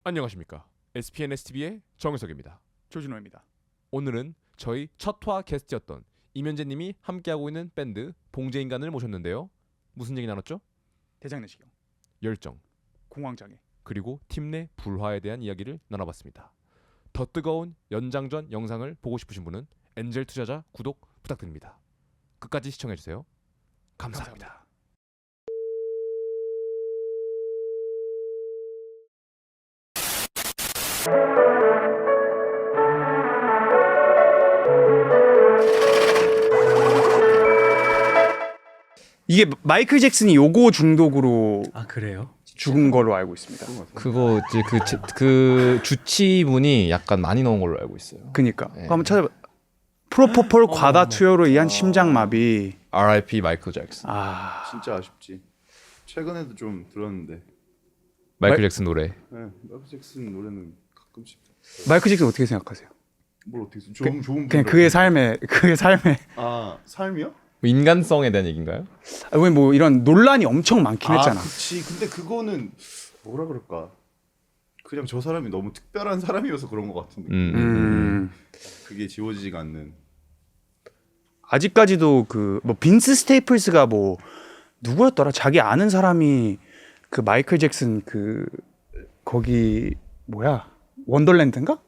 안녕하십니까. SPNSTV의 정혜석입니다. 조준호입니다. 오늘은 저희 첫화 게스트였던 이면재님이 함께하고 있는 밴드 봉제인간을 모셨는데요. 무슨 얘기 나눴죠? 대장내시경, 열정, 공황장애. 그리고 팀 내 불화에 대한 이야기를 나눠봤습니다. 더 뜨거운 연장전 영상을 보고 싶으신 분은 엔젤 투자자 구독 부탁드립니다. 끝까지 시청해주세요. 감사합니다. 이게 마이클 잭슨이 요거 중독으로 아 그래요? 죽은 걸로 알고 있습니다. 그거 이제 그 주치분이 약간 많이 넣은 걸로 알고 있어요. 그니까 네. 한번 찾아봐. 프로포폴 과다 투여로 의한 심장마비. R.I.P. 마이클 잭슨. 아, 진짜 아쉽지. 최근에도 좀 들었는데. 마이클 잭슨 노래. 네, 마이클 잭슨 노래는 가끔씩. 마이클 잭슨 어떻게 생각하세요? 뭘 어떻게 써? 좋은 그냥 분들. 그의 삶에 아 삶이요? 인간성에 대한 얘기인가요? 왜 뭐 이런 논란이 엄청 많긴 했잖아. 그렇지. 근데 그거는 뭐라 그럴까? 그냥 저 사람이 너무 특별한 사람이어서 그런 것 같은 느낌. 그게 지워지지가 않는. 아직까지도 그 뭐 빈스 스테이플스가 뭐 누구였더라? 자기 아는 사람이 그 마이클 잭슨 그 거기 뭐야 원더랜드인가?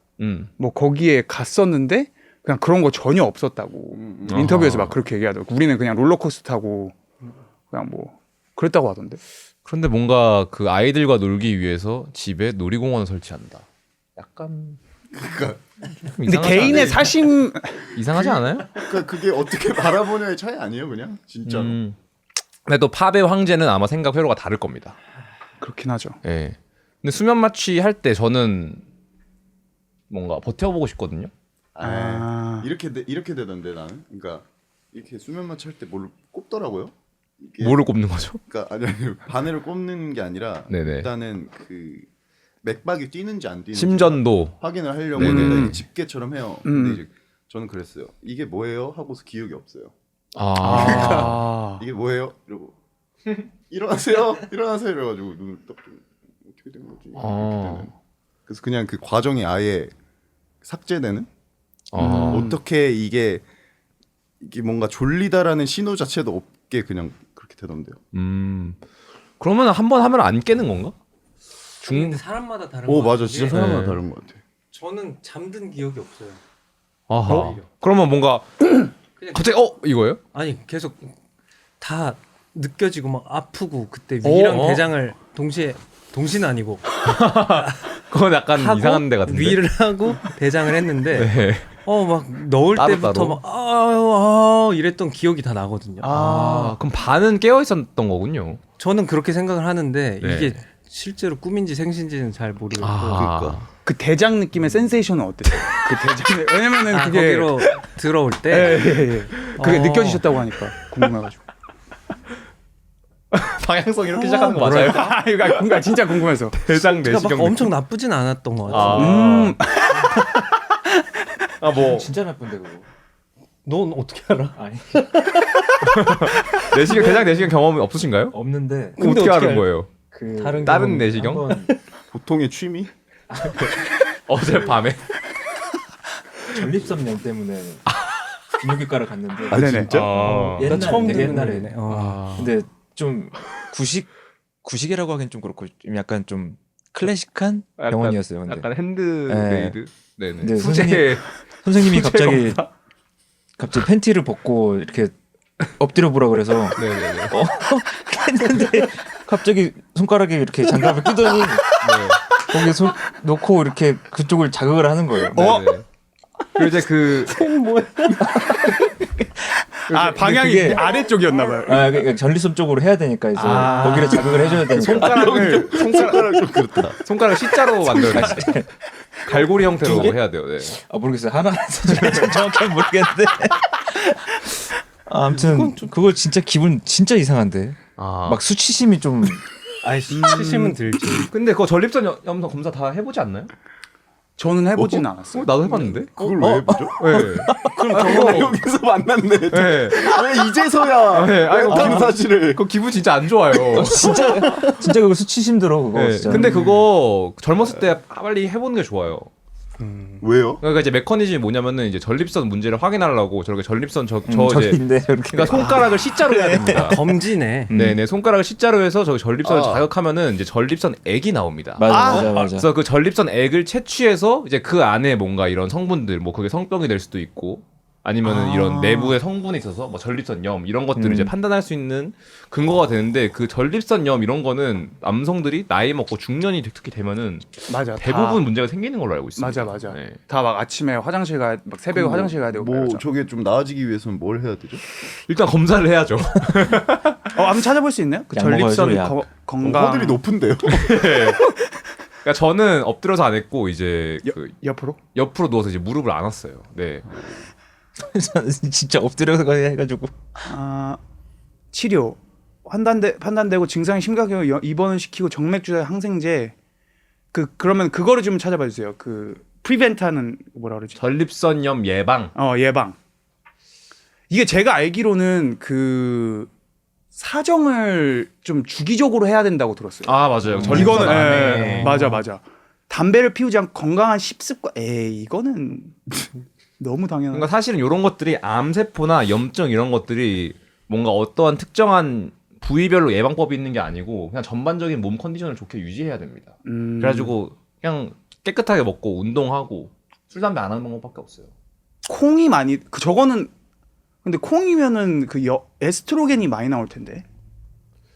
뭐 거기에 갔었는데 그냥 그런 거 전혀 없었다고 인터뷰에서 막 그렇게 얘기하더라고. 우리는 그냥 롤러코스터 타고 그냥 뭐 그랬다고 하던데. 그런데 뭔가 그 아이들과 놀기 위해서 집에 놀이공원을 설치한다. 약간 그러니까, 근데 개인의 사심 이상하지 않아요? 그러니까 그게 어떻게 바라보냐의 차이 아니에요, 그냥 진짜로. 근데 또 팝의 황제는 아마 생각 회로가 다를 겁니다. 그렇긴 하죠. 예. 근데 수면 마취 할 때 저는 뭔가 버텨보고 싶거든요. 이렇게 되던데 나는. 그러니까 이렇게 수면 마취 할 때 뭘 꼽더라고요. 이게 뭐를 꼽는 거죠? 그러니까 아니 바늘을 꼽는 게 아니라 네네. 일단은 그 맥박이 뛰는지 안 뛰는지 심전도. 확인을 하려고 네네. 일단 집게처럼 해요. 근데 이제 저는 그랬어요. 이게 뭐예요? 하고서 기억이 없어요. 이게 뭐예요? 이러고 일어나세요, 일어나세요 이래가지고 눈을 딱 어떻게 된 거지? 이렇게 되는. 그래서 그냥 그 과정이 아예 삭제되는. 어떻게 이게 뭔가 졸리다라는 신호 자체도 없게 그냥 그렇게 되던데요. 그러면 한 번 하면 안 깨는 건가? 근데 사람마다 다른 오 것 맞아, 같은 진짜 게 사람마다 네. 다른 것 같아. 저는 잠든 기억이 없어요. 아하. 그러면 뭔가 그냥 갑자기 이거예요? 아니 계속 다 느껴지고 막 아프고 그때 위랑 대장을 동시는 아니고 그건 약간 하고 이상한 데 같은데. 위를 하고 대장을 했는데 네. 막 넣을 따로 때부터 따로? 막 이랬던 기억이 다 나거든요. 그럼 반은 깨어 있었던 거군요. 저는 그렇게 생각을 하는데 네. 이게 실제로 꿈인지 생신지는 잘 모르겠고 그러니까. 그 대장 느낌의 센세이션은 어땠어요? 그 대장 왜냐면은 그게 거기로 들어올 때 예. 그게 느껴지셨다고 하니까 궁금해가지고. 방향성 이렇게 시작하는 거 맞아요? 그러니까 진짜 궁금해서. 대장 제가 막 내시경 엄청 나쁘진 않았던 것 같아요. 뭐 진짜 나쁜데 그거. 넌 어떻게 알아? 아니 내시경 대장 내시경 경험이 없으신가요? 없는데 그럼 어떻게 하는 거예요? 그 다른 경험 내시경? 한번 보통의 취미? 어젯밤에 전립선염 때문에 비뇨기과를 갔는데 네네. 진짜? 옛날에 처음 되게 듣는 옛날에 얘기네. 근데 좀 구식이라고 하기엔 좀 그렇고 좀 약간 좀 클래식한 병원이었어요. 근데 약간 핸드메이드. 네네. 근데 수제 선생님이 수제 갑자기 검사? 팬티를 벗고 이렇게 엎드려 보라 그래서 네네네. 했는데 갑자기 손가락에 이렇게 장갑을 끼더니 거기에 손 놓고 이렇게 그쪽을 자극을 하는 거예요. 네네. 그리고 이제 그 방향이 그게- 아래쪽이었나 봐요. 그러니까 전립선 쪽으로 해야 되니까 이제 거기를 자극을 해줘야 되니까 손가락을 좀 그렇다. 손가락 C자로 만들어냈어요. 갈고리 형태로 해야 돼요. 네. 모르겠어요. 하나 좀 정확하게 모르겠는데 아무튼 그거 진짜 기분 진짜 이상한데 막 수치심이 좀 아이 수치심은 들지. 근데 그거 전립선 염소 검사 다 해보지 않나요? 저는 해보진 않았어요. 나도 해봤는데. 그걸 왜 해보죠? 네. 그럼 여기서 만났네. 네. 왜 이제서야 네, 아이고, 못하는 사실을. 그 기분 진짜 안 좋아요. 진짜 그거 수치심 들어 그거 네. 진짜. 근데 그거 젊었을 때 빨리 해보는 게 좋아요. 왜요? 그러니까 이제 메커니즘이 뭐냐면은 이제 전립선 문제를 확인하려고 저렇게 전립선 저 저기 이제 있네 이렇게. 그러니까 손가락을 C자로 해야 됩니다. 검지네. 네네 손가락을 C자로 해서 저 전립선을 아. 자극하면은 이제 전립선 액이 나옵니다. 맞아. 그래서 그 전립선 액을 채취해서 이제 그 안에 뭔가 이런 성분들 뭐 그게 성병이 될 수도 있고 아니면은 이런 내부에 성분이 있어서 뭐 전립선염 이런 것들을 이제 판단할 수 있는 근거가 되는데 그 전립선염 이런 거는 남성들이 나이 먹고 중년이 특히 되면은 맞아. 대부분 문제가 생기는 걸로 알고 있습니다. 맞아. 네. 다 막 아침에 화장실 가야 막 새벽에 화장실 가야 되고 뭐 그러죠. 저게 좀 나아지기 위해서는 뭘 해야 되죠? 일단 검사를 해야죠. 한번 찾아볼 수 있나요? 그 약 전립선 먹어야죠, 약. 건강 허들이 높은데요. 그러니까 저는 엎드려서 안 했고 이제 그 옆으로? 옆으로 누워서 이제 무릎을 안 놨어요. 네. 진짜 엎드려서 해가지고. 치료 판단되고 증상이 심각하게 입원을 시키고 정맥주사 항생제 그러면 그거를 좀 찾아봐 주세요. 그 프리벤트하는 뭐라 그러지? 전립선염 예방. 예방. 이게 제가 알기로는 그 사정을 좀 주기적으로 해야 된다고 들었어요. 아 맞아요. 전립선 이거는 안에. 맞아. 담배를 피우지 않고 건강한 식습관. 이거는 너무 당연한. 그러니까 사실은 이런 것들이 암세포나 염증 이런 것들이 뭔가 어떠한 특정한 부위별로 예방법이 있는 게 아니고 그냥 전반적인 몸 컨디션을 좋게 유지해야 됩니다. 그래가지고 그냥 깨끗하게 먹고 운동하고 술 담배 안 하는 방법밖에 없어요. 콩이 많이 저거는 근데 콩이면은 그 에스트로겐이 많이 나올 텐데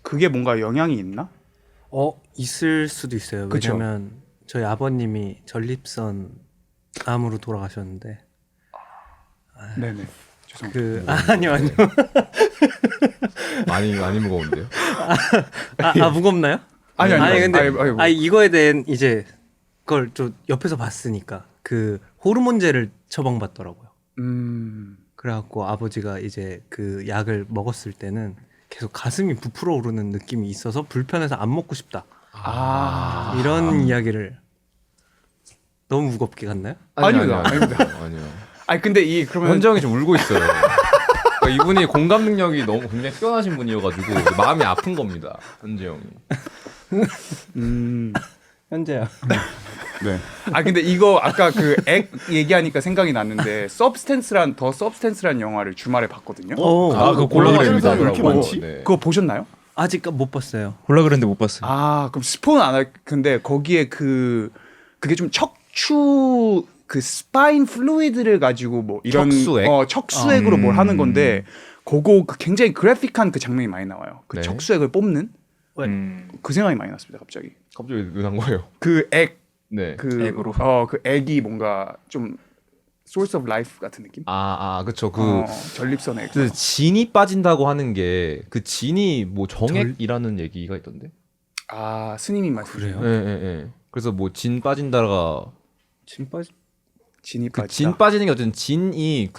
그게 뭔가 영향이 있나? 있을 수도 있어요. 그쵸? 왜냐면 저희 아버님이 전립선 암으로 돌아가셨는데 네네. 죄송합니다. 아니요. 많이 무거운데요. 무겁나요? 아니, 근데 아니, 이거에 대한 이제 그걸 좀 옆에서 봤으니까 그 호르몬제를 처방받더라고요. 그래갖고 아버지가 이제 그 약을 먹었을 때는 계속 가슴이 부풀어 오르는 느낌이 있어서 불편해서 안 먹고 싶다. 이런 이야기를 너무 무겁게 갔나요? 아닙니다. 아니요. 아니 근데 그러면 현정이 좀 울고 있어요. 그러니까 이분이 공감 능력이 너무 굉장히 뛰어나신 분이어가지고 마음이 아픈 겁니다. 현재 형이. 현재야. 네. 근데 이거 아까 그 액 얘기하니까 생각이 났는데 더 서브스탠스라는 영화를 주말에 봤거든요. 그거 골라가지고 골라가지고 사람이 왜 이렇게 많지? 네. 그거 보셨나요? 아직 못 봤어요. 볼라 그랬는데 못 봤어요. 그럼 스포는 안 할. 근데 거기에 그게 좀 척추 그 스파인 플루이드를 가지고 뭐 이런 척수액? 척수액으로 뭘 하는 건데 그거 굉장히 그래픽한 그 장면이 많이 나와요. 그 네. 척수액을 뽑는 그 생각이 많이 났습니다. 갑자기 갑자기 눈한 거예요. 그 액 네. 액으로. 그 액이 뭔가 좀 source of life 같은 느낌? 그쵸. 전립선 액. 그 진이 빠진다고 하는 게 그 진이 뭐 정액이라는 얘기가 있던데. 스님이 말씀하세요. 네. 그래서 뭐 진 빠진다가 진이 그 빠지다. 진 빠지는 게 어쨌든 진이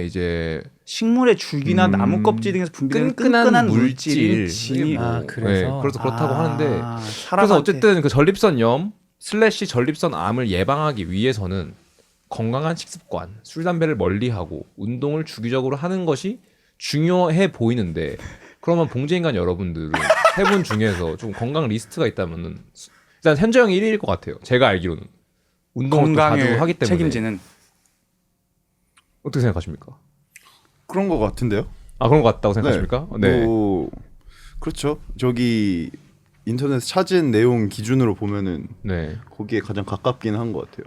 이제 식물의 줄기나 나무 껍질 등에서 분비되는 끈끈한 물질이 진이. 그래서 그래서 그렇다고 하는데 사람한테. 그래서 어쨌든 그 전립선염 / 전립선암을 예방하기 위해서는 건강한 식습관, 술 담배를 멀리하고 운동을 주기적으로 하는 것이 중요해 보이는데 그러면 봉제인간 여러분들은 세 분 중에서 좀 건강 리스트가 있다면은 일단 현재 형이 1위일 것 같아요. 제가 알기로는 운동을 또 자주 건강을 하기 때문에 책임지는. 어떻게 생각하십니까? 그런 것 같은데요. 그런 것 같다고 생각하십니까? 네. 그렇죠. 저기 인터넷 찾은 내용 기준으로 보면은 네. 거기에 가장 가깝긴 한 것 같아요.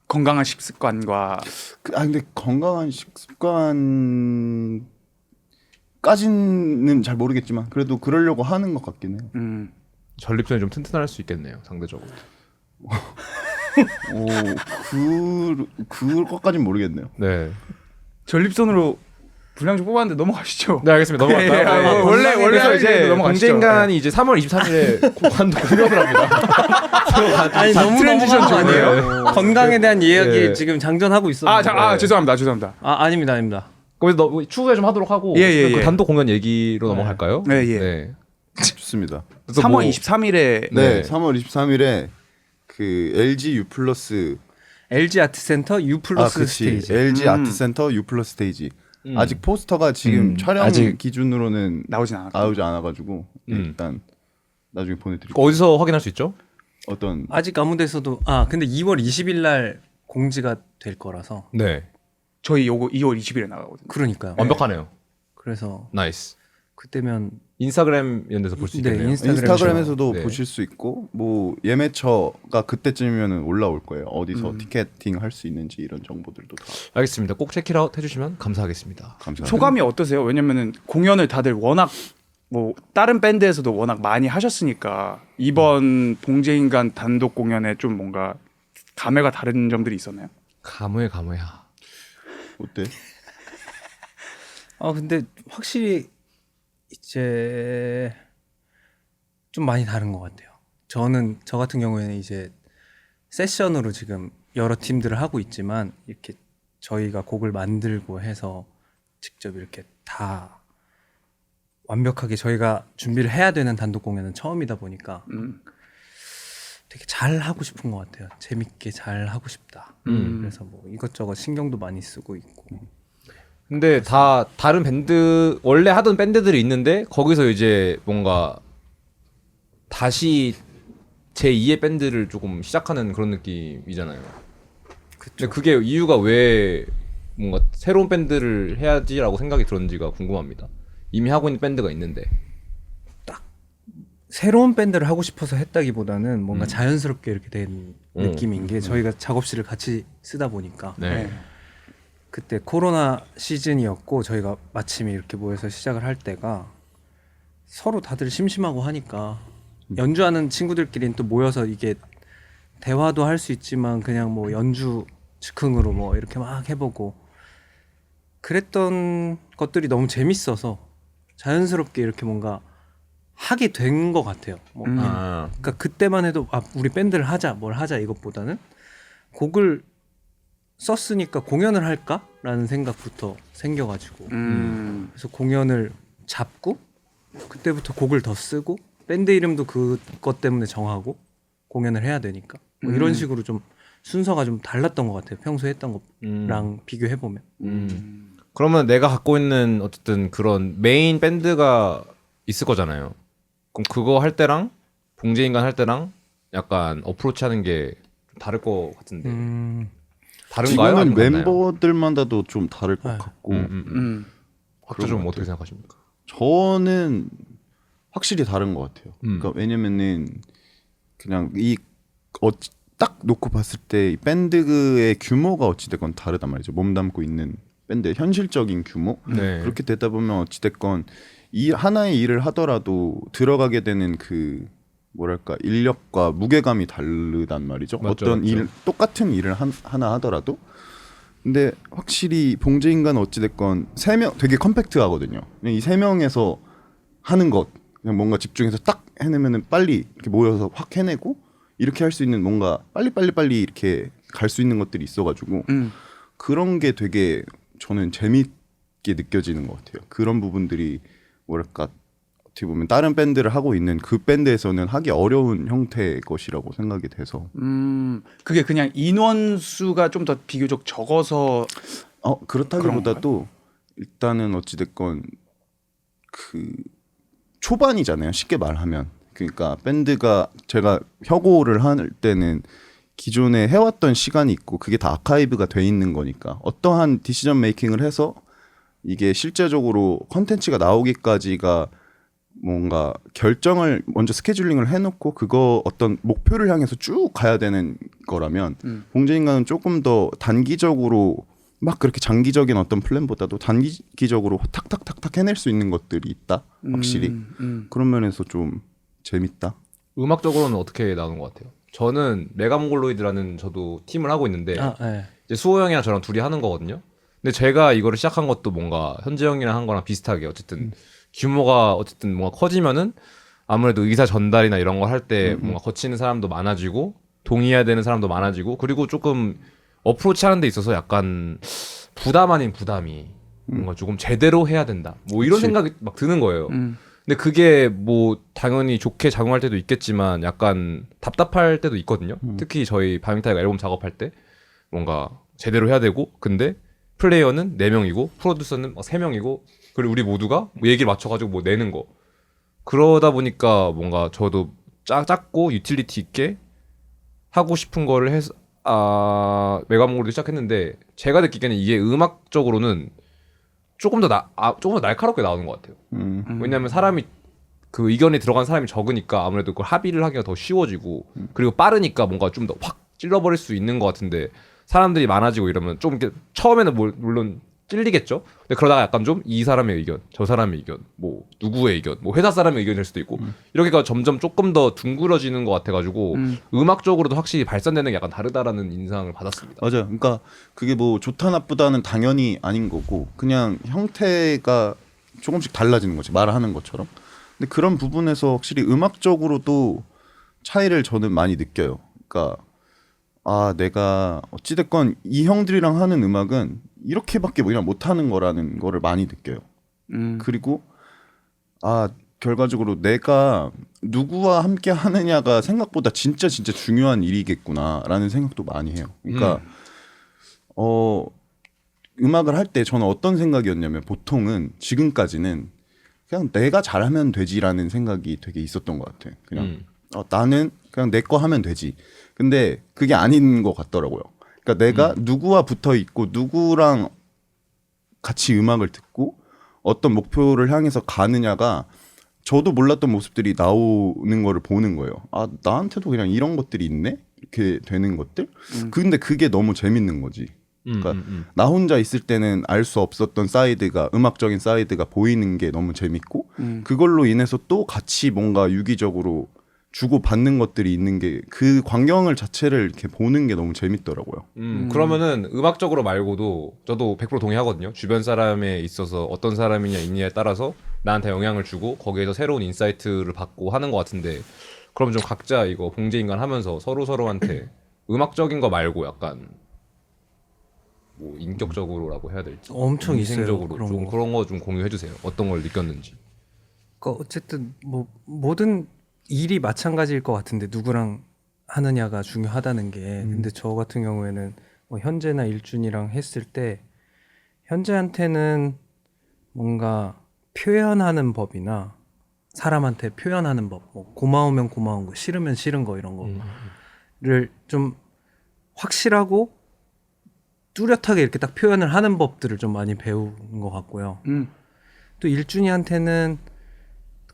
건강한 식습관과 근데 건강한 식습관까지는 잘 모르겠지만 그래도 그러려고 하는 것 같긴 해요. 전립선이 좀 튼튼할 수 있겠네요. 상대적으로. 그것까진 모르겠네요. 네. 전립선으로 분량좀 뽑았는데 넘어가시죠. 네, 알겠습니다. 넘어갈까요? 원래 이제 넘어가시죠. 봉제인간이 이제 3월 23일에 관도 공연을 합니다. 아니 너무 트랜지션 넘어간 거 중이에요. 아니에요? 건강에 대한 이야기 네. 지금 장전하고 있었는데. 죄송합니다. 아닙니다. 거기서 추후에 좀 하도록 하고 예. 그 단독 공연 얘기로 넘어갈까요? 네. 좋습니다. 3월 23일에 네, 3월 23일에 그 LG U 플러스 LG 아트센터 U 플러스 스테이지. LG 아트센터 U 플러스 스테이지. 아직 포스터가 지금 촬영 아직 기준으로는 나오진 않았고. 나오지 않아가지고 일단 나중에 보내드릴게요. 어디서 확인할 수 있죠? 어떤 아직 아무 데서도 근데 2월 20일 날 공지가 될 거라서. 네. 저희 요거 2월 20일에 나가거든요. 그러니까요. 완벽하네요. 그래서 나이스. 그때면 인스타그램 이런 데서 볼 수 있겠네요. 인스타그램에서도 네. 보실 수 있고 뭐 예매처가 그때쯤이면 올라올 거예요. 어디서 티켓팅 할 수 있는지 이런 정보들도 다 알겠습니다. 꼭 체크아웃 해주시면 감사하겠습니다. 감사합니다. 소감이 어떠세요? 왜냐면은 공연을 다들 워낙 뭐 다른 밴드에서도 워낙 많이 하셨으니까 이번 봉제인간 단독 공연에 좀 뭔가 감회가 다른 점들이 있었나요? 감회야. 어때? 근데 확실히 이제 좀 많이 다른 것 같아요. 저 같은 경우에는 이제 세션으로 지금 여러 팀들을 하고 있지만 이렇게 저희가 곡을 만들고 해서 직접 이렇게 다 완벽하게 저희가 준비를 해야 되는 단독 공연은 처음이다 보니까 되게 잘 하고 싶은 것 같아요. 재밌게 잘 하고 싶다. 그래서 뭐 이것저것 신경도 많이 쓰고 있고. 근데 다 다른 밴드 원래 하던 밴드들이 있는데 거기서 이제 뭔가 다시 제 2의 밴드를 조금 시작하는 그런 느낌이잖아요. 근데 그게 이유가 왜 뭔가 새로운 밴드를 해야지라고 생각이 들었는지가 궁금합니다. 이미 하고 있는 밴드가 있는데. 새로운 밴드를 하고 싶어서 했다기보다는 뭔가 자연스럽게 이렇게 된 느낌인 게 저희가 작업실을 같이 쓰다 보니까 네. 그때 코로나 시즌이었고 저희가 마침 이렇게 모여서 시작을 할 때가 서로 다들 심심하고 하니까 연주하는 친구들끼리는 또 모여서 이게 대화도 할 수 있지만 그냥 뭐 연주 즉흥으로 뭐 이렇게 막 해보고 그랬던 것들이 너무 재밌어서 자연스럽게 이렇게 뭔가 하게 된 것 같아요. 뭐 그러니까 그때만 해도 우리 밴드를 하자 뭘 하자 이것보다는 곡을 썼으니까 공연을 할까라는 생각부터 생겨가지고 그래서 공연을 잡고 그때부터 곡을 더 쓰고 밴드 이름도 그것 때문에 정하고 공연을 해야 되니까 뭐 이런 식으로 좀 순서가 좀 달랐던 것 같아요. 평소에 했던 것랑 비교해 보면. 그러면 내가 갖고 있는 어쨌든 그런 메인 밴드가 있을 거잖아요. 그럼 그거 할 때랑 봉제인간 할 때랑 약간 어프로치 하는 게 좀 다를 것 같은데. 다른가요? 이거는 아니면 같나요? 멤버들마다도 좀 다를 것 네. 같고 각자 좀 어떻게 생각하십니까? 저는 확실히 다른 것 같아요. 그러니까 왜냐면은 그냥 딱 놓고 봤을 때 이 밴드의 규모가 어찌됐건 다르단 말이죠. 몸담고 있는 밴드의 현실적인 규모. 네. 그렇게 되다 보면 어찌됐건 이 하나의 일을 하더라도 들어가게 되는 그 뭐랄까 인력과 무게감이 다르단 말이죠. 맞죠, 어떤 맞죠. 똑같은 일을 하나 하더라도. 근데 확실히 봉제인간은 어찌됐건 3명 되게 컴팩트하거든요. 그냥 이 3명에서 하는 것 그냥 뭔가 집중해서 딱 해내면은 빨리 이렇게 모여서 확 해내고 이렇게 할 수 있는 뭔가 빨리 이렇게 갈 수 있는 것들이 있어가지고 그런 게 되게 저는 재밌게 느껴지는 것 같아요. 그런 부분들이 뭐랄까 어떻게 보면 다른 밴드를 하고 있는 그 밴드에서는 하기 어려운 형태의 것이라고 생각이 돼서 그게 그냥 인원수가 좀 더 비교적 적어서 그렇다기보다도 일단은 어찌됐건 그 초반이잖아요. 쉽게 말하면 그러니까 밴드가 제가 혁오를 할 때는 기존에 해왔던 시간이 있고 그게 다 아카이브가 돼 있는 거니까 어떠한 디시전 메이킹을 해서 이게 실제적으로 컨텐츠가 나오기까지가 뭔가 결정을 먼저 스케줄링을 해놓고 그거 어떤 목표를 향해서 쭉 가야 되는 거라면 봉제인간은 조금 더 단기적으로 막 그렇게 장기적인 어떤 플랜보다도 단기적으로 탁탁탁탁 해낼 수 있는 것들이 있다 확실히 그런 면에서 좀 재밌다. 음악적으로는 어떻게 나오는 것 같아요? 저는 메가몽골로이드라는 저도 팀을 하고 있는데 네. 이제 수호 형이랑 저랑 둘이 하는 거거든요. 근데 제가 이거를 시작한 것도 뭔가 현재 형이랑 한 거랑 비슷하게 어쨌든 규모가 어쨌든 뭔가 커지면은 아무래도 의사 전달이나 이런 걸 할 때 뭔가 거치는 사람도 많아지고 동의해야 되는 사람도 많아지고 그리고 조금 어프로치 하는 데 있어서 약간 부담 아닌 부담이 뭔가 조금 제대로 해야 된다. 뭐 이런 그치. 생각이 막 드는 거예요. 근데 그게 뭐 당연히 좋게 작용할 때도 있겠지만 약간 답답할 때도 있거든요. 특히 저희 바밍타이가 앨범 작업할 때 뭔가 제대로 해야 되고 근데 플레이어는 4명이고 프로듀서는 3명이고 그리고 우리 모두가 뭐 얘기를 맞춰가지고 뭐 내는 거 그러다 보니까 뭔가 저도 작고 유틸리티 있게 하고 싶은 거를 해서 메가몽골도 시작했는데 제가 느끼기에는 이게 음악적으로는 조금 더 날카롭게 나오는 것 같아요. 왜냐하면 사람이 그 의견이 들어간 사람이 적으니까 아무래도 그걸 합의를 하기가 더 쉬워지고 그리고 빠르니까 뭔가 좀 더 확 찔러버릴 수 있는 것 같은데 사람들이 많아지고 이러면 좀 이렇게 처음에는 물론 찔리겠죠. 근데 그러다가 약간 좀 이 사람의 의견, 저 사람의 의견, 뭐 누구의 의견, 뭐 회사 사람의 의견일 수도 있고 이렇게가 점점 조금 더 둥그러지는 것 같아가지고 음악적으로도 확실히 발산되는 게 약간 다르다라는 인상을 받았습니다. 맞아요. 그러니까 그게 뭐 좋다 나쁘다는 당연히 아닌 거고 그냥 형태가 조금씩 달라지는 거지 말하는 것처럼. 근데 그런 부분에서 확실히 음악적으로도 차이를 저는 많이 느껴요. 그러니까 내가 어찌됐건 이 형들이랑 하는 음악은 이렇게밖에 그냥 못하는 거라는 거를 많이 느껴요. 그리고 결과적으로 내가 누구와 함께 하느냐가 생각보다 진짜 중요한 일이겠구나라는 생각도 많이 해요. 그러니까 음악을 할 때 저는 어떤 생각이었냐면 보통은 지금까지는 그냥 내가 잘하면 되지라는 생각이 되게 있었던 것 같아. 그냥 나는 그냥 내 거 하면 되지. 근데 그게 아닌 것 같더라고요. 그러니까 내가 누구와 붙어 있고 누구랑 같이 음악을 듣고 어떤 목표를 향해서 가느냐가 저도 몰랐던 모습들이 나오는 거를 보는 거예요. 나한테도 그냥 이런 것들이 있네? 이렇게 되는 것들? 근데 그게 너무 재밌는 거지. 그러니까 나 혼자 있을 때는 알 수 없었던 사이드가 음악적인 사이드가 보이는 게 너무 재밌고 그걸로 인해서 또 같이 뭔가 유기적으로 주고 받는 것들이 있는 게 그 광경을 자체를 이렇게 보는 게 너무 재밌더라고요. 그러면은 음악적으로 말고도 저도 100% 동의하거든요. 주변 사람에 있어서 어떤 사람이냐 있냐에 따라서 나한테 영향을 주고 거기에서 새로운 인사이트를 받고 하는 것 같은데 그럼 좀 각자 이거 봉제인간 하면서 서로한테 음악적인 거 말고 약간 뭐 인격적으로라고 해야 될지 엄청 있어요. 인생적으로 좀 그런 거 좀 공유해 주세요. 어떤 걸 느꼈는지. 그러니까 어쨌든 뭐 모든 일이 마찬가지일 것 같은데 누구랑 하느냐가 중요하다는 게 근데 저 같은 경우에는 뭐 현재나 일준이랑 했을 때 현재한테는 뭔가 표현하는 법이나 사람한테 표현하는 법, 뭐 고마우면 고마운 거, 싫으면 싫은 거 이런 거를 좀 확실하고 뚜렷하게 이렇게 딱 표현을 하는 법들을 좀 많이 배운 것 같고요. 또 일준이한테는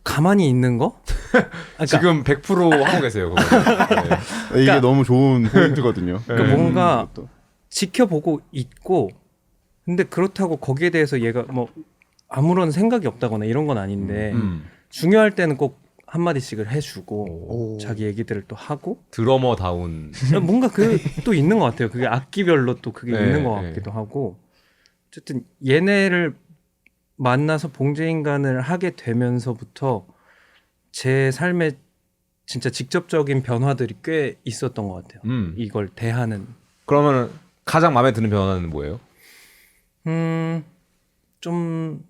가만히 있는 거? 그러니까 지금 100% 하고 계세요. 그거. 네. 이게 너무 좋은 포인트거든요. 그러니까 뭔가 지켜보고 있고 근데 그렇다고 거기에 대해서 얘가 뭐 아무런 생각이 없다거나 이런 건 아닌데 중요할 때는 꼭 한마디씩을 해주고 자기 얘기들을 또 하고 드러머다운 뭔가 그 또 있는 것 같아요. 그게 악기별로 또 그게 있는 것 같기도 하고 어쨌든 얘네를 만나서 봉제인간을 하게 되면서부터 제 삶에 진짜 직접적인 변화들이 꽤 있었던 것 같아요. 이걸 대하는. 그러면 가장 마음에 드는 변화는 뭐예요? 좀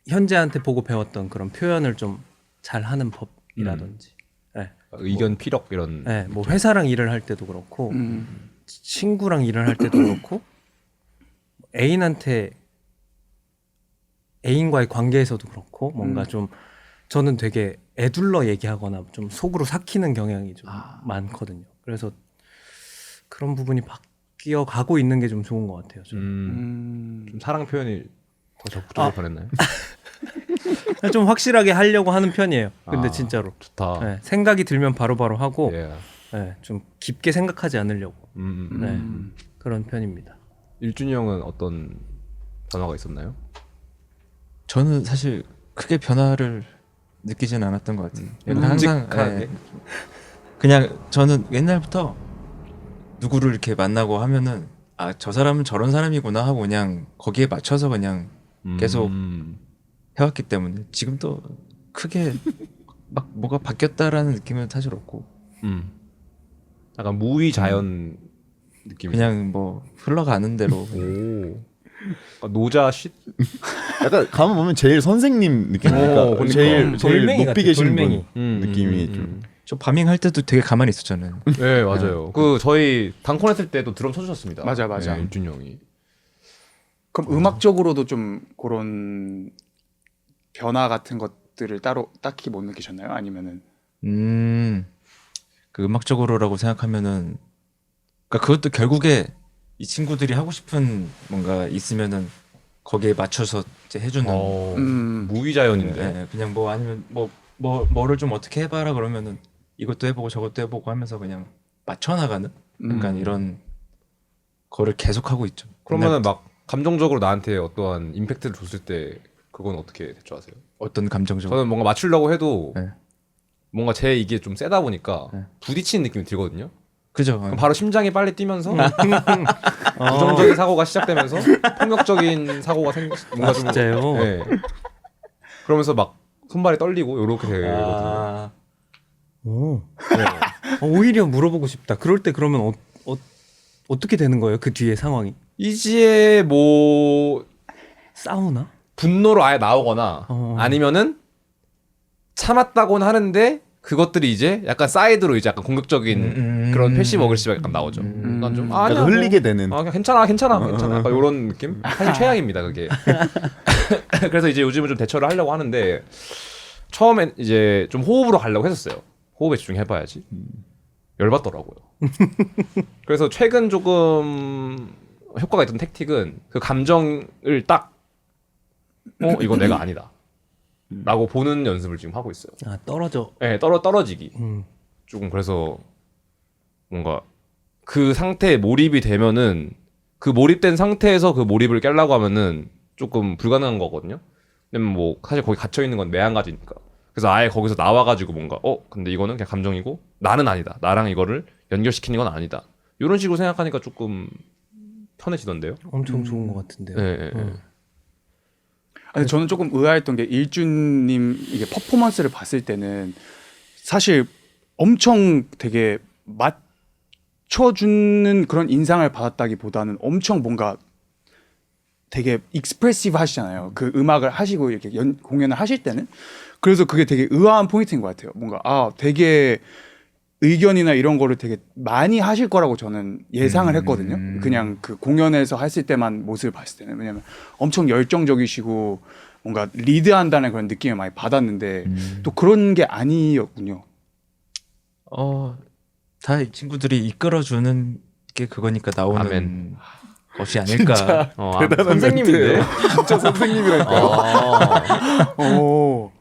현재한테 보고 배웠던 그런 표현을 좀 잘하는 법이라든지. 네. 의견 피력 이런. 네, 뭐 회사랑 일을 할 때도 그렇고 친구랑 일을 할 때도 그렇고 애인과의 관계에서도 그렇고 뭔가 좀 저는 되게 애둘러 얘기하거나 좀 속으로 삭히는 경향이 좀 많거든요. 그래서 그런 부분이 바뀌어 가고 있는 게 좀 좋은 것 같아요. 좀 사랑 표현이 더 적극적으로 변했나요? 좀 확실하게 하려고 하는 편이에요. 근데 진짜로 좋다. 네, 생각이 들면 바로바로 하고 예. 네, 좀 깊게 생각하지 않으려고 네, 그런 편입니다. 일준이 형은 어떤 변화가 있었나요? 저는 사실 크게 변화를 느끼지는 않았던 것 같아요. 항상 묵직하게? 그냥 저는 옛날부터 누구를 이렇게 만나고 하면은 저 사람은 저런 사람이구나 하고 그냥 거기에 맞춰서 그냥 계속 해왔기 때문에 지금도 크게 막 뭐가 바뀌었다라는 느낌은 사실 없고 약간 무위자연 느낌. 그냥 뭐 흘러가는 대로 오. 노자 쉿. 약간 가만 보면 제일 선생님 느낌이니까 그러니까. 제일 돌멩이 높이 같아, 계신 돌멩이. 분 느낌이 좀. 저 파밍 할 때도 되게 가만히 있었잖아요. 네 맞아요. 그 저희 단콘 했을 때도 드럼 쳐주셨습니다. 맞아. 네, 일준 형이. 그럼 음악적으로도 좀 그런 변화 같은 것들을 따로 딱히 못 느끼셨나요? 아니면은 그 음악적으로라고 생각하면은 그러니까 그것도 결국에 이 친구들이 하고 싶은 뭔가 있으면은 거기에 맞춰서 이제 해주는 무위자연인데. 네, 그냥 뭐 아니면 뭐를 좀 어떻게 해봐라 그러면은 이것도 해보고 저것도 해보고 하면서 그냥 맞춰 나가는 약간 이런 거를 계속 하고 있죠. 그러면은 막 감정적으로 나한테 어떠한 임팩트를 줬을 때 그건 어떻게 대처하세요? 어떤 감정적으로 저는 뭔가 맞추려고 해도 네. 뭔가 제 이게 좀 세다 보니까 네. 부딪히는 느낌이 들거든요. 그죠? 그럼 바로 심장이 빨리 뛰면서 부정적인 사고가 시작되면서 폭력적인 사고가 뭔가 좀 진짜요? 네. 그러면서 막 손발이 떨리고 이렇게 되거든요. 오. 오히려 물어보고 싶다. 그럴 때 그러면 어떻게 되는 거예요? 그 뒤에 상황이 이지에 뭐 싸우나? 분노로 아예 나오거나 아니면은 참았다고는 하는데 그것들이 이제 약간 사이드로 이제 약간 공격적인 그런 패시브 어그리시브가 약간 나오죠. 난 좀 아니야 약간 흘리게 되는. 그냥 괜찮아 약간 이런 느낌. 사실 최악입니다 그게. 그래서 이제 요즘은 좀 대처를 하려고 하는데 처음엔 이제 좀 호흡으로 가려고 했었어요. 호흡에 집중해봐야지. 열받더라고요. 그래서 최근 조금 효과가 있던 택틱은 그 감정을 딱 이건 내가 아니다 라고 보는 연습을 지금 하고 있어요. 아 떨어져. 네, 떨어지기. 조금 그래서 뭔가 그 상태에 몰입이 되면은 그 몰입된 상태에서 그 몰입을 깨려고 하면은 조금 불가능한 거거든요. 왜냐면 뭐 사실 거기 갇혀 있는 건 매한가지니까. 그래서 아예 거기서 나와가지고 뭔가 근데 이거는 그냥 감정이고 나는 아니다. 나랑 이거를 연결시키는 건 아니다. 이런 식으로 생각하니까 조금 편해지던데요. 엄청 좋은 것 같은데요. 네. 아니, 저는 조금 의아했던 게 일준님 이게 퍼포먼스를 봤을 때는 사실 엄청 되게 맞춰주는 그런 인상을 받았다기보다는 엄청 뭔가 되게 익스프레시브 하시잖아요. 그 음악을 하시고 이렇게 공연을 하실 때는. 그래서 그게 되게 의아한 포인트인 것 같아요. 뭔가 되게 의견이나 이런 거를 되게 많이 하실 거라고 저는 예상을 했거든요. 그냥 그 공연에서 했을 때만 모습을 봤을 때는. 왜냐면 엄청 열정적이시고 뭔가 리드한다는 그런 느낌을 많이 받았는데 또 그런 게 아니었군요. 다 이 친구들이 이끌어주는 게 그거니까 나오는 아멘. 것이 아닐까. 대단한 선생님인데. 진짜 선생님이랄까. 오.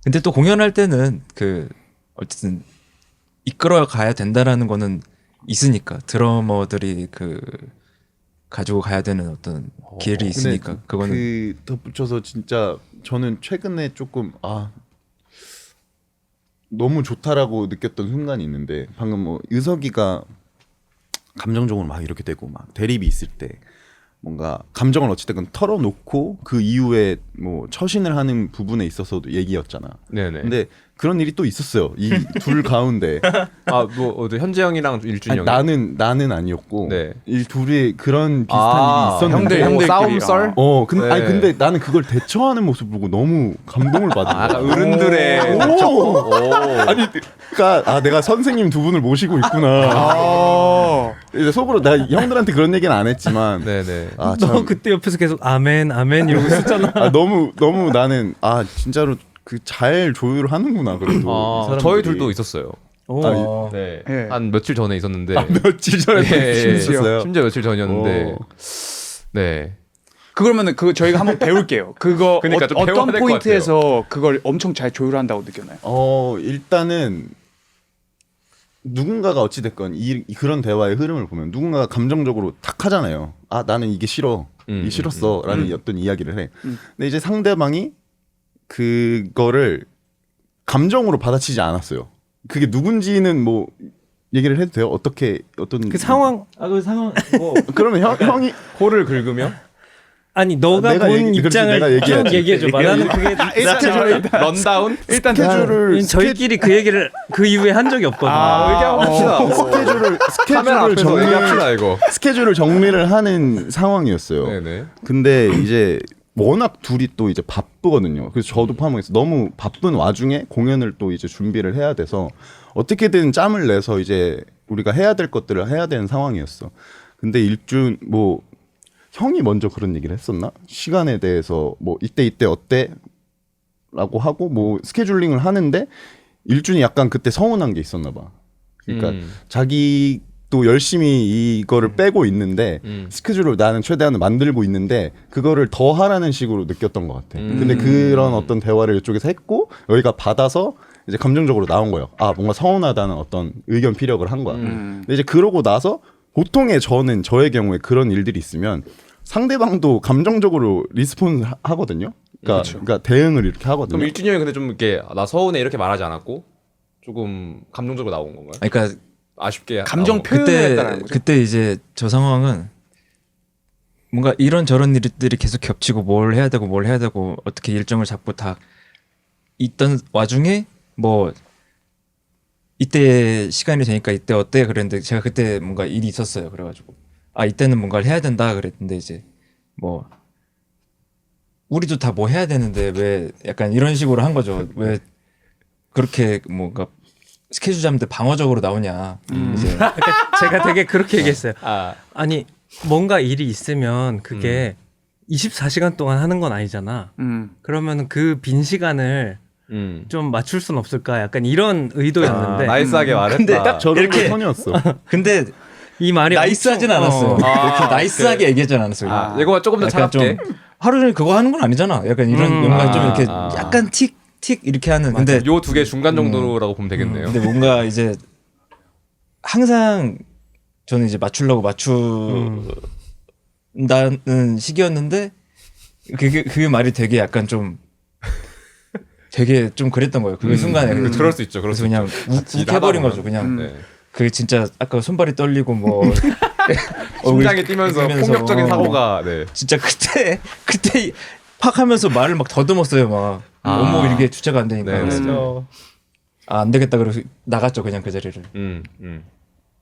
근데 또 공연할 때는 그 어쨌든 이끌어 가야 된다라는 거는 있으니까 드러머들이 그 가지고 가야 되는 어떤 길이 있으니까 그거는 그 덧붙여서 진짜 저는 최근에 조금 너무 좋다라고 느꼈던 순간이 있는데 방금 뭐 의석이가 감정적으로 막 이렇게 되고 막 대립이 있을 때 뭔가 감정을 어찌됐건 털어놓고 그 이후에 뭐 처신을 하는 부분에 있어서도 얘기였잖아. 네네. 근데 그런 일이 또 있었어요. 이 둘 가운데. 뭐 현재 형이랑 일준 형이. 나는 아니었고 네. 이 둘이 그런 비슷한 일이 있었는데 형들끼리. 싸움 썰. 근데 네. 아니 근데 나는 그걸 대처하는 모습 보고 너무 감동을 받은 거야. 어른들의 아니 그러니까 내가 선생님 두 분을 모시고 있구나. 이제 속으로 내가 형들한테 그런 얘기는 안 했지만 네네. 너 그때 옆에서 계속 아멘 아멘 이러고 있었잖아. 너무 나는 진짜로 그 잘 조율을 하는구나 그래도 사람들이. 저희 둘도 있었어요. 오. 네. 예. 한 며칠 전에 있었는데. 며칠 전에 있었어요. 심지어 며칠 전이었는데. 네. 그러면은 저희가 한번 배울게요. 그거 그러니까 좀 배워야 어떤 될것 포인트에서 그걸 엄청 잘 조율한다고 느꼈나요? 일단은 누군가가 어찌 됐건 그런 대화의 흐름을 보면 누군가가 감정적으로 탁 하잖아요. 나는 이게 싫어. 이게 싫었어라는 어떤 이야기를 해. 근데 이제 상대방이 그거를 감정으로 받아치지 않았어요. 그게 누군지는 뭐 얘기를 해도 돼요? 어떤 그 상황 그 상황 뭐 그러면 형이 코를 긁으며 아니 너가 내가 본 그렇지, 입장을 내가 얘기해야지. 쭉 얘기해줘봐. 나는 그게 런다운? 일단 저희끼리 그 얘기를 그 이후에 한 적이 없거든. 얘기합시다. 카메라 앞에서 얘기합시다 이거. 스케줄을 정리를 하는 상황이었어요. 네네. 근데 이제 워낙 둘이 또 이제 바쁘거든요. 그래서 저도 포함해서 너무 바쁜 와중에 공연을 또 이제 준비를 해야 돼서 어떻게든 짬을 내서 이제 우리가 해야 될 것들을 해야 되는 상황이었어. 근데 일준 뭐 형이 먼저 그런 얘기를 했었나? 시간에 대해서 뭐 이때 어때? 라고 하고 뭐 스케줄링을 하는데 일준이 약간 그때 서운한 게 있었나 봐. 그러니까 자기 또 열심히 이거를 빼고 있는데 스케줄을 나는 최대한 만들고 있는데 그거를 더 하라는 식으로 느꼈던 것 같아. 근데 그런 어떤 대화를 이쪽에서 했고 여기가 받아서 이제 감정적으로 나온 거예요. 아 뭔가 서운하다는 어떤 의견 피력을 한 거야. 근데 이제 그러고 나서 보통의 저의 경우에 그런 일들이 있으면 상대방도 감정적으로 리스폰을 하거든요. 그러니까 대응을 이렇게 하거든요. 그럼 일준이 형이 근데 좀 이렇게 나 서운해 이렇게 말하지 않았고 조금 감정적으로 나온 건가요? 그러니까 아쉽게 감정 나온 표현을 했다는 거죠. 그때 이제 저 상황은 뭔가 이런저런 일들이 계속 겹치고 뭘 해야 되고 어떻게 일정을 잡고 다 있던 와중에 뭐 이때 시간이 되니까 이때 어때 그랬는데 제가 그때 뭔가 일이 있었어요. 그래가지고 아 이때는 뭔가를 해야 된다 그랬는데 이제 뭐 우리도 다 뭐 해야 되는데 왜 약간 이런 식으로 한 거죠. 왜 그렇게 뭔가 스케줄 잡는데 방어적으로 나오냐. 이제 그러니까 제가 되게 그렇게 얘기했어요. 아, 아니 뭔가 일이 있으면 그게 24시간 동안 하는 건 아니잖아. 그러면 그 빈 시간을 좀 맞출 순 없을까? 약간 이런 의도였는데. 나이스하게 말했다. 근데 딱 저런 이렇게- 선이었어. 근데 이 말이 나이스하진 엄청- 않았어요. 이렇게 나이스하게 그- 얘기하진 않았어요. 아, 이거 조금 더 약간 차갑게. 좀 하루 종일 그거 하는 건 아니잖아. 약간 이런 뭔가 좀 이렇게 아. 약간 틱 이렇게 하는. 근데 요 두 개 중간 정도라고 보면 되겠네요. 근데 뭔가 이제 항상 저는 이제 맞추려고 맞춘다는 시기였는데 그게 말이 되게 약간 좀 되게 좀 그랬던 거예요. 그 순간에. 그럴 수 있죠. 그럴 그래서 수 그냥 있죠. 욱해버린 거죠. 그냥 네. 그 진짜 아까 손발이 떨리고 뭐 심장이 뛰면서 폭력적인 사고가 네. 진짜 그때 팍 하면서 말을 막 더듬었어요. 막 너무 이게 주체가 안 되니까. 네, 그래서 안 되겠다 그래서 나갔죠. 그냥 그 자리를.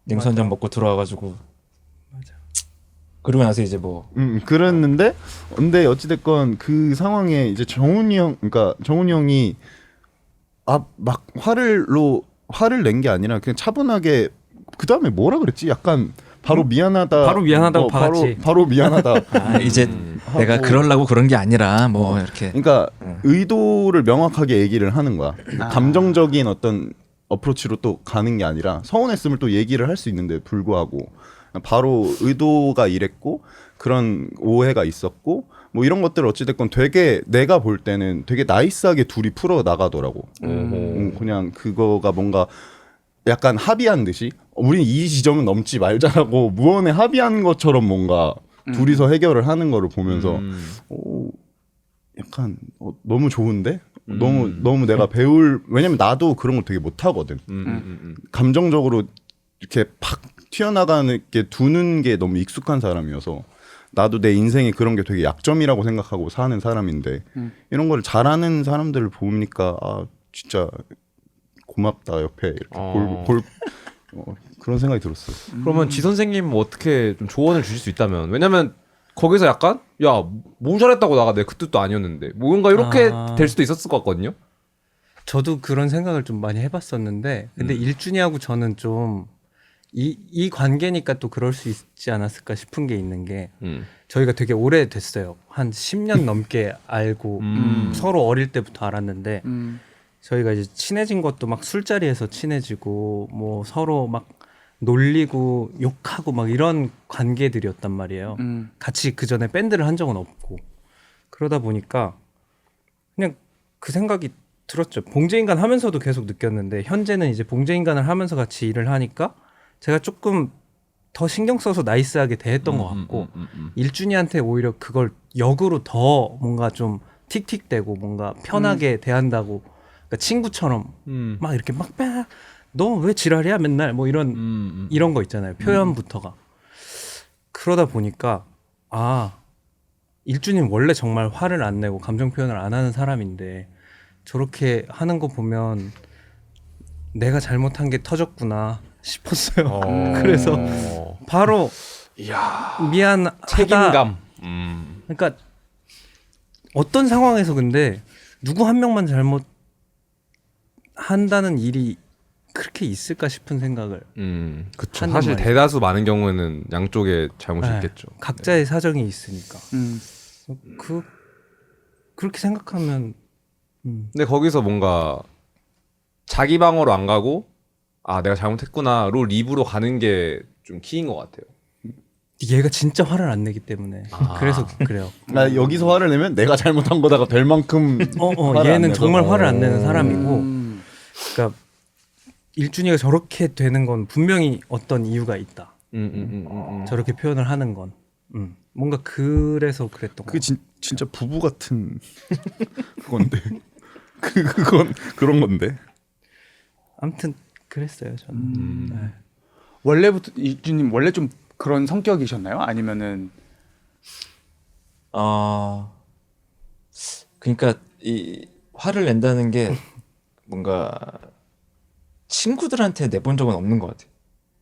냉수 한 잔 먹고 들어와가지고. 그러고 나서 이제 뭐 그랬는데 근데 어찌됐건 그 상황에 이제 정훈이 형이 막 화를 낸 게 아니라 그냥 차분하게 그 다음에 뭐라 그랬지? 약간 바로 미안하다. 바로 미안하다고 박았지. 바로 미안하다. 이제 내가 그러려고 그런 게 아니라 뭐 이렇게. 그러니까 의도를 명확하게 얘기를 하는 거야. 감정적인 어떤 어프로치로 또 가는 게 아니라 서운했음을 또 얘기를 할 수 있는데 불구하고 바로 의도가 이랬고 그런 오해가 있었고 뭐 이런 것들을 어찌됐건 되게 내가 볼 때는 되게 나이스하게 둘이 풀어 나가더라고. 그냥 그거가 뭔가 약간 합의한 듯이 우린 이 지점은 넘지 말자라고 무언에 합의한 것처럼 뭔가 둘이서 해결을 하는 거를 보면서 약간 너무 좋은데? 너무 내가 왜냐면 나도 그런 걸 되게 못하거든. 감정적으로 이렇게 팍 튀어나가는 게 두는 게 너무 익숙한 사람이어서 나도 내 인생에 그런 게 되게 약점이라고 생각하고 사는 사람인데 이런 걸 잘하는 사람들을 보니까 아 진짜 고맙다 옆에 이렇게 그런 생각이 들었어요. 그러면 지 선생님 어떻게 좀 조언을 주실 수 있다면 왜냐면 거기서 약간 뭐 잘했다고 나가 내 그 뜻도 아니었는데 뭔가 이렇게 될 수도 있었을 것 같거든요. 저도 그런 생각을 좀 많이 해봤었는데 근데 일준이하고 저는 좀 이 관계니까 또 그럴 수 있지 않았을까 싶은 게 있는 게 저희가 되게 오래됐어요. 한 10년 넘게 알고 서로 어릴 때부터 알았는데 저희가 이제 친해진 것도 막 술자리에서 친해지고 뭐 서로 막 놀리고 욕하고 막 이런 관계들이었단 말이에요. 같이 그 전에 밴드를 한 적은 없고 그러다 보니까 그냥 그 생각이 들었죠. 봉제인간 하면서도 계속 느꼈는데 현재는 이제 봉제인간을 하면서 같이 일을 하니까 제가 조금 더 신경 써서 나이스하게 대했던 것 같고 일준이한테 오히려 그걸 역으로 더 뭔가 좀 틱틱대고 뭔가 편하게 대한다고 그러니까 친구처럼 막 이렇게 막 너 왜 지랄이야 맨날 뭐 이런 거 있잖아요. 표현부터가 그러다 보니까 일준이는 원래 정말 화를 안 내고 감정 표현을 안 하는 사람인데 저렇게 하는 거 보면 내가 잘못한 게 터졌구나 싶었어요. 그래서 바로 미안하다. 책임감. 그러니까 어떤 상황에서 근데 누구 한 명만 잘못 한다는 일이 그렇게 있을까 싶은 생각을. 그쵸. 하는 사실 말이죠. 대다수 많은 경우에는 양쪽에 잘못이 네. 있겠죠. 각자의 사정이 있으니까. 음. 그렇게 생각하면 근데 거기서 뭔가 자기 방어로 안 가고 아 내가 잘못했구나로 립으로 가는 게 좀 키인 것 같아요. 얘가 진짜 화를 안 내기 때문에 그래서 그래요. 나 여기서 화를 내면 내가 잘못한 거다가 될 만큼 화를 안 얘는 내서. 정말 화를 안 내는 사람이고, 그러니까 일준이가 저렇게 되는 건 분명히 어떤 이유가 있다. 저렇게 표현을 하는 건 뭔가 그래서 그랬던 거. 그 진짜 부부 같은 건데 그건 그런 건데. 아무튼 그랬어요 저는. 네. 원래부터 이준님 원래 좀 그런 성격이셨나요? 아니면은 그러니까 이 화를 낸다는 게 뭔가 친구들한테 내본 적은 없는 것 같아요.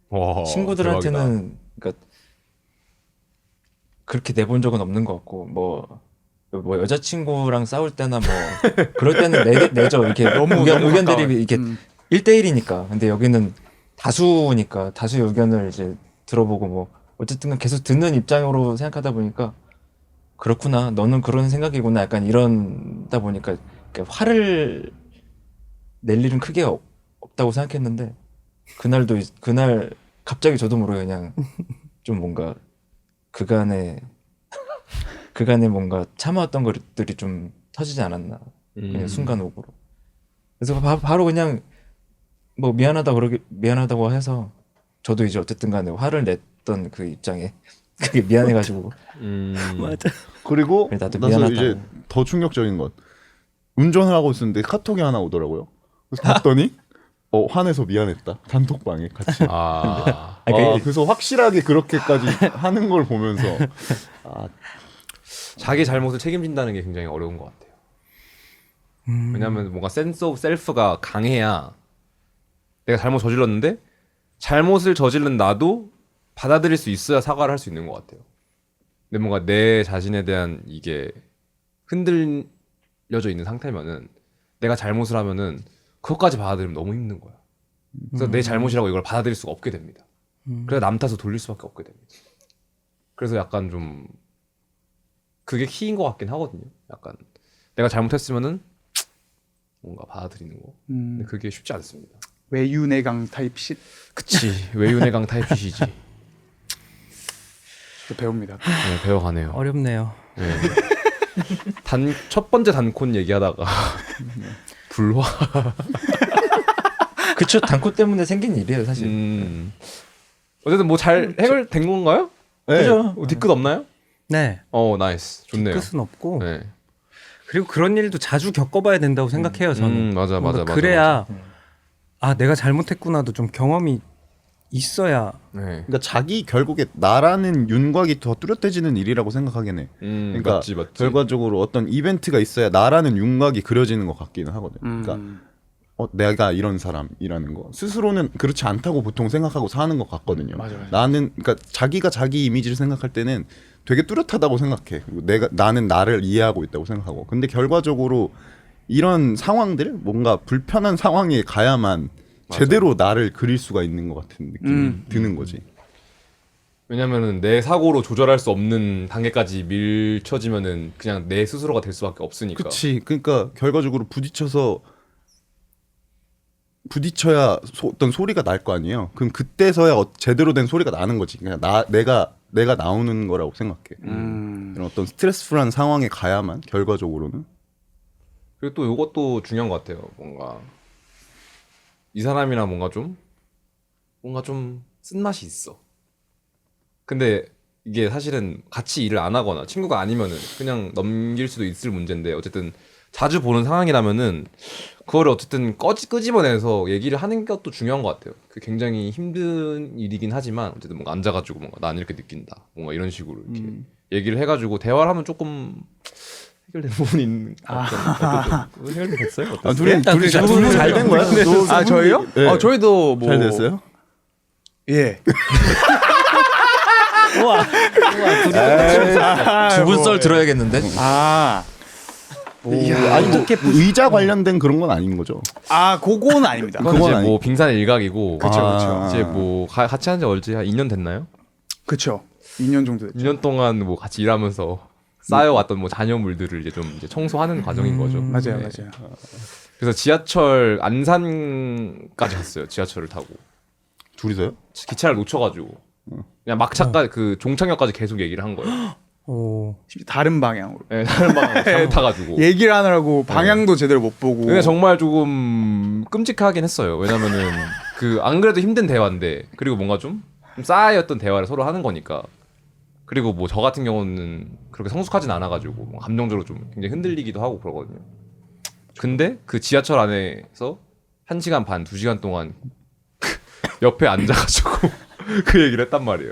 와, 친구들한테는 대박이다. 그러니까 그렇게 내본 적은 없는 것 같고 뭐 여자친구랑 싸울 때나 뭐 그럴 때는 내죠. 이렇게 의견들이 가까워요. 이렇게 1대1이니까. 근데 여기는 다수니까 다수의 의견을 이제 들어보고 뭐 어쨌든 계속 듣는 입장으로 생각하다 보니까 그렇구나. 너는 그런 생각이구나. 약간 이런다 보니까 화를 낼 일은 크게 없다고 생각했는데 그날 갑자기 저도 모르게 그냥 좀 뭔가 그간에 뭔가 참아왔던 것들이 좀 터지지 않았나. 그냥 순간적으로. 그래서 바로 그냥 뭐 미안하다고 해서 저도 이제 어쨌든 간에 화를 냈던 그 입장에 그게 미안해가지고 맞아. 그리고 그래, 나도 나서 미안하다고. 이제 더 충격적인 건 운전을 하고 있었는데 카톡이 하나 오더라고요. 그래서 봤더니 화내서 미안했다. 단톡방에 같이. 그래서 확실하게 그렇게까지 하는 걸 보면서 자기 잘못을 책임진다는 게 굉장히 어려운 것 같아요. 왜냐하면 뭔가 센스 오브 셀프가 강해야 내가 잘못 저질렀는데 잘못을 저지른 나도 받아들일 수 있어야 사과를 할 수 있는 것 같아요. 근데 뭔가 내 자신에 대한 이게 흔들려져 있는 상태면은 내가 잘못을 하면은 그것까지 받아들이면 너무 힘든 거야. 그래서 내 잘못이라고 이걸 받아들일 수가 없게 됩니다. 그래서 남 탓을 돌릴 수밖에 없게 됩니다. 그래서 약간 좀 그게 키인 것 같긴 하거든요. 약간 내가 잘못했으면은 뭔가 받아들이는 거. 근데 그게 쉽지 않습니다. 외유내강 타입 쉿 그치. 외유내강 타입이시지. 또 배웁니다. 네, 배워가네요. 어렵네요. 네. 첫 번째 단콘 얘기하다가 불화. 그쵸. 단코 때문에 생긴 일이에요 사실. 어쨌든 뭐 잘 해결된 건가요? 네. 그죠. 뒤끝 없나요? 네. 나이스. 좋네요. 끝은 없고 네. 그리고 그런 일도 자주 겪어봐야 된다고 생각해요 저는. 맞아. 그래야 내가 잘못했구나도 좀 경험이 있어야. 네. 그러니까 자기 결국에 나라는 윤곽이 더 뚜렷해지는 일이라고 생각하긴 해. 그러니까 맞지. 결과적으로 어떤 이벤트가 있어야 나라는 윤곽이 그려지는 것 같기는 하거든. 그러니까 내가 이런 사람이라는 거 스스로는 그렇지 않다고 보통 생각하고 사는 것 같거든요. 나는 그러니까 자기가 자기 이미지를 생각할 때는 되게 뚜렷하다고 생각해. 그리고 나는 나를 이해하고 있다고 생각하고. 근데 결과적으로 이런 상황들 뭔가 불편한 상황에 가야만 제대로 나를 그릴 수가 있는 것 같은 느낌이 드는 거지. 왜냐면은 내 사고로 조절할 수 없는 단계까지 밀쳐지면은 그냥 내 스스로가 될 수밖에 없으니까. 그렇지. 그러니까 결과적으로 부딪혀야 어떤 소리가 날 거 아니에요. 그럼 그때서야 제대로 된 소리가 나는 거지. 그냥 내가 나오는 거라고 생각해. 이런 어떤 스트레스풀한 상황에 가야만 결과적으로는. 그리고 또 이것도 중요한 것 같아요. 뭔가 이 사람이랑 뭔가 좀 쓴맛이 있어. 근데 이게 사실은 같이 일을 안 하거나 친구가 아니면은 그냥 넘길 수도 있을 문제인데 어쨌든 자주 보는 상황이라면은 그거를 어쨌든 끄집어내서 얘기를 하는 것도 중요한 것 같아요. 그 굉장히 힘든 일이긴 하지만 어쨌든 뭔가 앉아가지고 뭔가 난 이렇게 느낀다. 뭔가 이런 식으로 이렇게 얘기를 해가지고 대화를 하면 조금 해결되는 부분이 있는 해결이 됐어요? 어땠어요? 둘이 잘 된 거야? 저희요? 네. 저희도 뭐 잘 됐어요? 예. 두 분 썰 들어야겠는데. 아니 뭐 의자 관련된 그런 건 아닌 거죠? 아, 그거는 아닙니다. 그건 그건 이제 아니- 뭐 빙산 일각이고 그쵸, 그쵸. 이제 뭐 같이 한 지 얼지 한 2년 됐나요? 그쵸. 2년 정도 됐죠. 2년 동안 뭐 같이 일하면서 쌓여왔던 뭐 잔여물들을 이제 좀 이제 청소하는 과정인 거죠. 맞아요, 네. 맞아요. 그래서 지하철 안산까지 갔어요. 지하철을 타고 둘이서요? 기차를 놓쳐가지고 그냥 막차까지 그 종착역까지 계속 얘기를 한 거예요. 오. 다른 방향으로. 네, 다른 방향으로 잘못 타가지고. 얘기를 하느라고 방향도 제대로 못 보고. 근데 정말 조금 끔찍하긴 했어요. 왜냐면은 그 안 그래도 힘든 대화인데 그리고 뭔가 좀 쌓여있던 대화를 서로 하는 거니까. 그리고 뭐 저 같은 경우는 그렇게 성숙하진 않아가지고 뭐 감정적으로 좀 굉장히 흔들리기도 하고 그러거든요. 근데 그 지하철 안에서 1시간 반, 2시간 동안 옆에 앉아가지고 그 얘기를 했단 말이에요.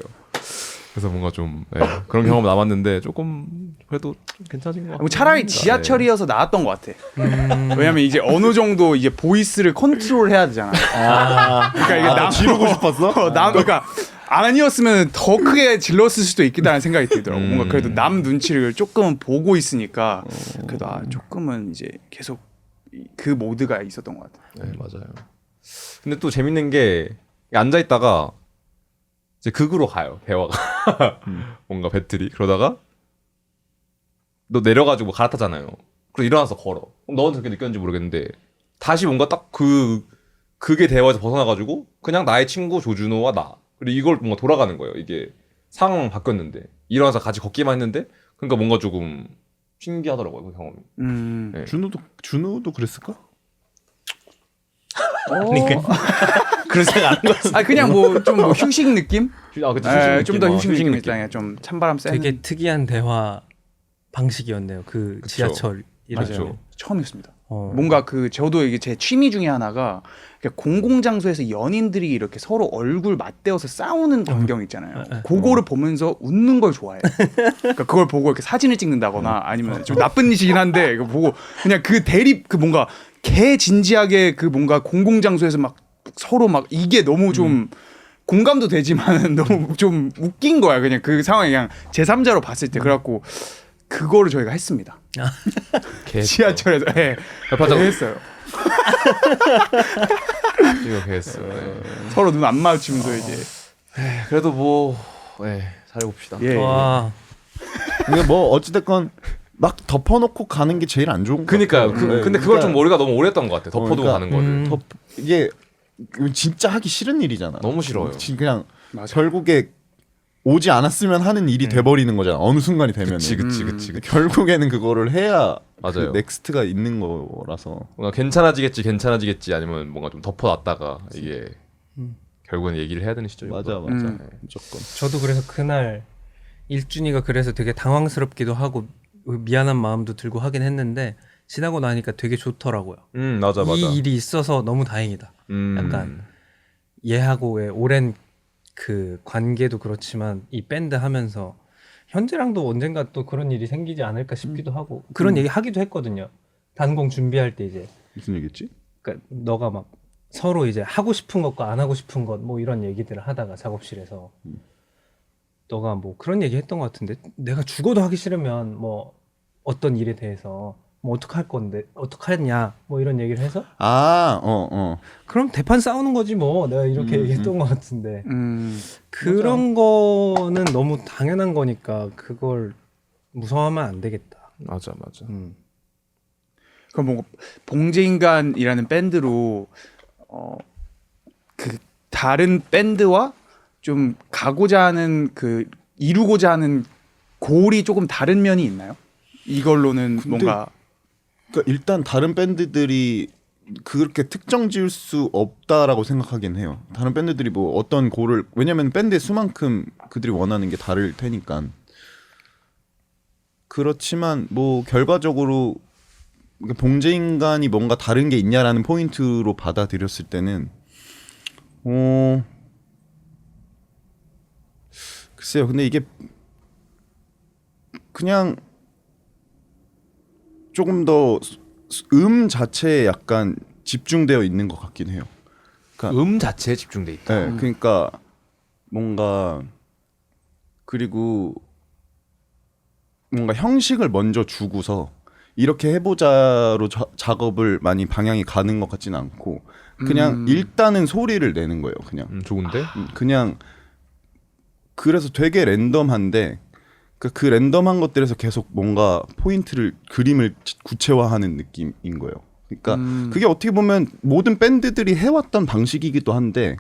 그래서 뭔가 좀 그런 경험 남았는데 조금 그래도 좀 괜찮은 것 같아요. 뭐 차라리 지하철이어서 나았던 것 같아. 왜냐면 이제 어느 정도 이제 보이스를 컨트롤 해야 되잖아. 그러니까 이게 남 지르고 싶었어? 그러니까 아니었으면 더 크게 질렀을 수도 있겠다는 생각이 들더라고. 뭔가 그래도 남 눈치를 조금은 보고 있으니까 그래도 조금은 이제 계속 그 모드가 있었던 것 같아. 네, 맞아요. 근데 또 재밌는 게 앉아 있다가 이제 극으로 가요 대화가. 뭔가 배틀이 그러다가 너 내려가지고 뭐 갈아타잖아요. 그래서 일어나서 걸어. 그럼 너는 그렇게 느꼈는지 모르겠는데 다시 뭔가 딱 그게 대화에서 벗어나가지고 그냥 나의 친구 조준호와 나 그리고 이걸 뭔가 돌아가는 거예요. 이게 상황 바뀌었는데 일어나서 같이 걷기만 했는데 그러니까 뭔가 조금 신기하더라고요 그 경험이. 네. 준우도 그랬을까? 그래서 안 거. 아 그냥 뭐 좀 뭐 휴식 느낌? 아, 그치, 좀 더 휴식 느낌 느낌. 있잖아요. 좀 찬바람 쐬는. 되게 특이한 대화 방식이었네요. 그 그쵸. 지하철 이런 그쵸. 처음이었습니다. 어. 뭔가 그 저도 이게 제 취미 중에 하나가 공공장소에서 연인들이 이렇게 서로 얼굴 맞대어서 싸우는 광경 있잖아요. 그거를 보면서 웃는 걸 좋아해요. 그러니까 그걸 보고 이렇게 사진을 찍는다거나 아니면 좀 나쁜 짓이긴 한데 이거 보고 그냥 그 대립 그 뭔가 개 진지하게 그 뭔가 공공장소에서 막 서로 막 이게 너무 좀 공감도 되지만 너무 좀 웃긴 거야. 그냥 그 상황이 그냥 제3자로 봤을 때 그래갖고 그거를 저희가 했습니다. 지하철에서 협파적 했어요. 이거 개했어. 서로 눈 안 마주치면서 이제 그래도 뭐 잘해봅시다. 예. 와. 이게 뭐 어찌됐건 막 덮어놓고 가는 게 제일 안 좋은 거 그니까요. 같아요. 네, 근데 그걸 좀 머리가 너무 오래 했던 것 같아. 덮어두고 그러니까, 가는 거를. 이게 진짜 하기 싫은 일이잖아. 너무 싫어요. 그냥 맞아. 결국에 오지 않았으면 하는 일이 돼버리는 거잖아. 어느 순간이 되면. 그치. 결국에는 그거를 해야 맞아요. 그 넥스트가 있는 거라서. 뭔가 괜찮아지겠지 아니면 뭔가 좀 덮어놨다가 이게 결국은 얘기를 해야 되는 시점이고. 맞아. 무조건. 저도 그래서 그날 일준이가 그래서 되게 당황스럽기도 하고 미안한 마음도 들고 하긴 했는데 지나고 나니까 되게 좋더라고요. 맞아. 이 일이 있어서 너무 다행이다. 약간 얘하고의 오랜 그 관계도 그렇지만 이 밴드 하면서 현재랑도 언젠가 또 그런 일이 생기지 않을까 싶기도 하고 그런 얘기 하기도 했거든요. 단공 준비할 때 이제 무슨 얘기했지? 그러니까 너가 막 서로 이제 하고 싶은 것과 안 하고 싶은 것 뭐 이런 얘기들을 하다가 작업실에서 너가 뭐 그런 얘기 했던 것 같은데 내가 죽어도 하기 싫으면 뭐 어떤 일에 대해서 뭐 어떡할 건데 어떡하냐 뭐 이런 얘기를 해서 그럼 대판 싸우는 거지 뭐 내가 이렇게 얘기했던 것 같은데 그런 거는 너무 당연한 거니까 그걸 무서워하면 안 되겠다. 맞아. 그럼 뭐 봉제인간이라는 밴드로 그 다른 밴드와 좀 가고자 하는 그 이루고자 하는 골이 조금 다른 면이 있나요? 이걸로는 뭔가 그러니까 일단 다른 밴드들이 그렇게 특정 지을 수 없다라고 생각하긴 해요. 다른 밴드들이 뭐 어떤 골을 왜냐면 밴드의 수만큼 그들이 원하는 게 다를 테니까. 그렇지만 뭐 결과적으로 봉제인간이 뭔가 다른 게 있냐라는 포인트로 받아들였을 때는 글쎄요. 근데 이게 그냥 조금 더 자체에 약간 집중되어 있는 것 같긴 해요. 그러니까 자체에 집중돼 있다. 네, 그러니까 뭔가 그리고 뭔가 형식을 먼저 주고서 이렇게 해보자로 작업을 많이 방향이 가는 것 같지는 않고 그냥 일단은 소리를 내는 거예요. 그냥 좋은데? 그냥 그래서 되게 랜덤한데 그 랜덤한 것들에서 계속 뭔가 포인트를 그림을 구체화하는 느낌인 거예요. 그러니까 그게 어떻게 보면 모든 밴드들이 해왔던 방식이기도 한데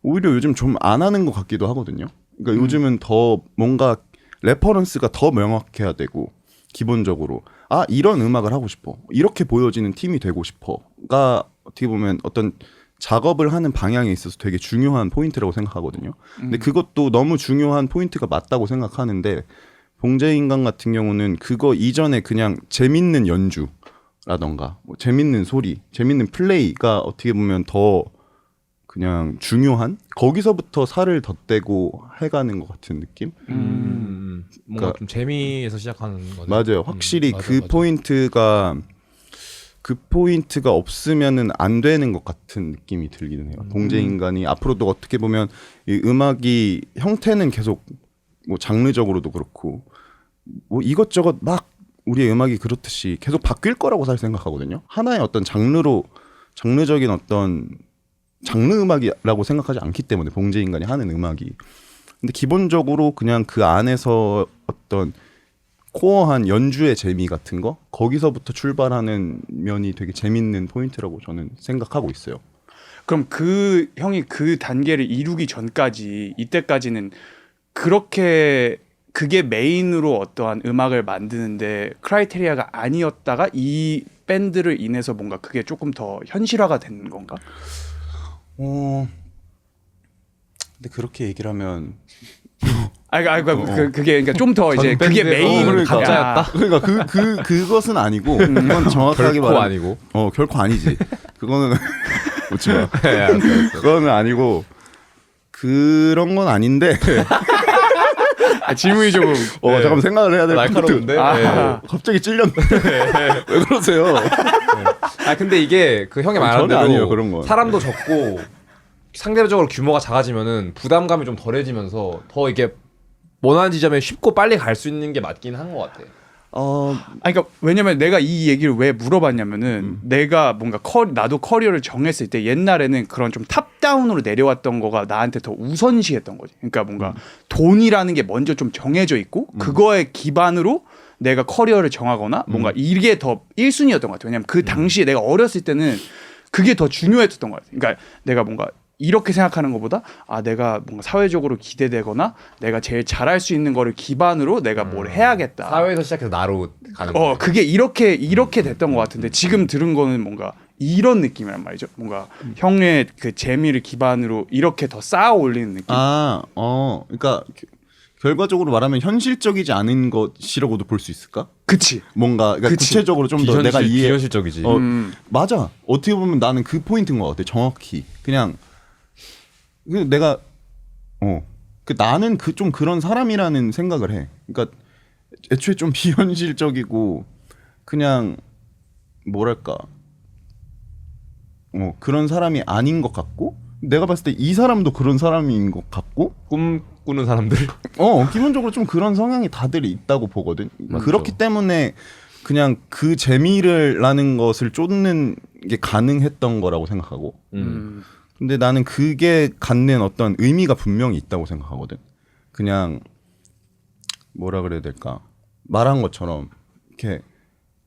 오히려 요즘 좀 안 하는 것 같기도 하거든요. 그러니까 요즘은 더 뭔가 레퍼런스가 더 명확해야 되고 기본적으로 아 이런 음악을 하고 싶어 이렇게 보여지는 팀이 되고 싶어가 어떻게 보면 어떤 작업을 하는 방향에 있어서 되게 중요한 포인트라고 생각하거든요. 근데 그것도 너무 중요한 포인트가 맞다고 생각하는데 봉제인간 같은 경우는 그거 이전에 그냥 재밌는 연주라던가 뭐 재밌는 소리, 재밌는 플레이가 어떻게 보면 더 그냥 중요한 거기서부터 살을 덧대고 해가는 것 같은 느낌? 뭔가 그러니까 좀 재미에서 시작하는 거네. 맞아요. 확실히 맞아, 그 맞아. 포인트가 없으면은 안 되는 것 같은 느낌이 들기는 해요. 봉제인간이 앞으로도 어떻게 보면 이 음악이 형태는 계속 뭐 장르적으로도 그렇고 뭐 이것저것 막 우리의 음악이 그렇듯이 계속 바뀔 거라고 잘 생각하거든요. 하나의 어떤 장르적인 어떤 장르 음악이라고 생각하지 않기 때문에 봉제인간이 하는 음악이 근데 기본적으로 그냥 그 안에서 어떤 코어한 연주의 재미 같은 거 거기서부터 출발하는 면이 되게 재밌는 포인트라고 저는 생각하고 있어요. 그럼 그 형이 그 단계를 이루기 전까지 이때까지는 그렇게 그게 메인으로 어떠한 음악을 만드는데 크라이테리아가 아니었다가 이 밴드를 인해서 뭔가 그게 조금 더 현실화가 된 건가? 근데 그렇게 얘기를 하면 그게 그러니까 좀 더 이제 그게 메인 그러니까. 가짜였다? 그러니까 그것은 아니고 그건 정확하게 결코 말하면 아니고. 결코 아니지. 그거는 웃지 마. 그거는 아니고 그런 건 아닌데. 질문이 조금 잠깐만 생각을 해야 될 것 같아. 날카로운데. 갑자기 찔렸네. 왜 그러세요? 근데 이게 그 형이 말한 전혀 아니에요, 대로 그런 건. 사람도 적고 상대적으로 규모가 작아지면은 부담감이 좀 덜해지면서 더 이게 원하는 지점에 쉽고 빨리 갈 수 있는 게 맞긴 한 것 같아. 그러니까 왜냐면 내가 이 얘기를 왜 물어봤냐면은 내가 뭔가 나도 커리어를 정했을 때 옛날에는 그런 좀 탑다운으로 내려왔던 거가 나한테 더 우선시했던 거지. 그러니까 뭔가 돈이라는 게 먼저 좀 정해져 있고 그거에 기반으로 내가 커리어를 정하거나 뭔가 이게 더 1순위였던 것 같아. 왜냐면 그 당시에 내가 어렸을 때는 그게 더 중요했었던 것 같아. 그러니까 내가 뭔가 이렇게 생각하는 것보다 내가 뭔가 사회적으로 기대되거나 내가 제일 잘할 수 있는 거를 기반으로 내가 뭘 해야겠다. 사회에서 시작해서 나로 가는 거. 그게 이렇게 됐던 것 같은데 지금 들은 거는 뭔가 이런 느낌이란 말이죠. 뭔가 형의 그 재미를 기반으로 이렇게 더 쌓아 올리는 느낌. 그러니까 결과적으로 말하면 현실적이지 않은 것이라고도 볼 수 있을까? 그치. 뭔가 그러니까 그치. 구체적으로 좀 더 내가 이해. 비현실적이지. 맞아. 어떻게 보면 나는 그 포인트인 것 같아. 정확히 그냥 내가 나는 좀 그런 사람이라는 생각을 해. 그러니까 애초에 좀 비현실적이고 그냥 뭐랄까 그런 사람이 아닌 것 같고 내가 봤을 때 이 사람도 그런 사람인 것 같고 꿈꾸는 사람들. 기본적으로 좀 그런 성향이 다들 있다고 보거든. 맞죠. 그렇기 때문에 그냥 그 재미를라는 것을 쫓는 게 가능했던 거라고 생각하고. 근데 나는 그게 갖는 어떤 의미가 분명히 있다고 생각하거든. 그냥 뭐라 그래야 될까? 말한 것처럼 이렇게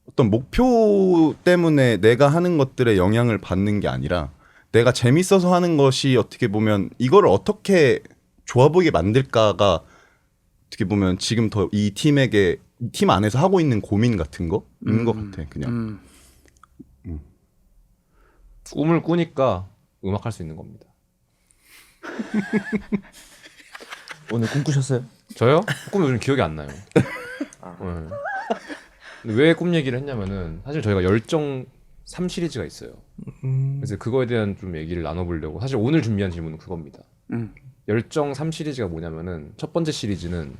어떤 목표 때문에 내가 하는 것들에 영향을 받는 게 아니라 내가 재밌어서 하는 것이 어떻게 보면 이거를 어떻게 좋아 보이게 만들까가 어떻게 보면 지금 더 이 팀에게 이 팀 안에서 하고 있는 고민 같은 거인 것 같아. 그냥 꿈을 꾸니까 음악할 수 있는 겁니다. 오늘 꿈꾸셨어요? 저요? 꿈이 요즘 기억이 안 나요. 네. 왜 꿈 얘기를 했냐면은 사실 저희가 열정 3 시리즈가 있어요. 그래서 그거에 대한 좀 얘기를 나눠보려고 사실 오늘 준비한 질문은 그겁니다. 열정 3 시리즈가 뭐냐면은 첫 번째 시리즈는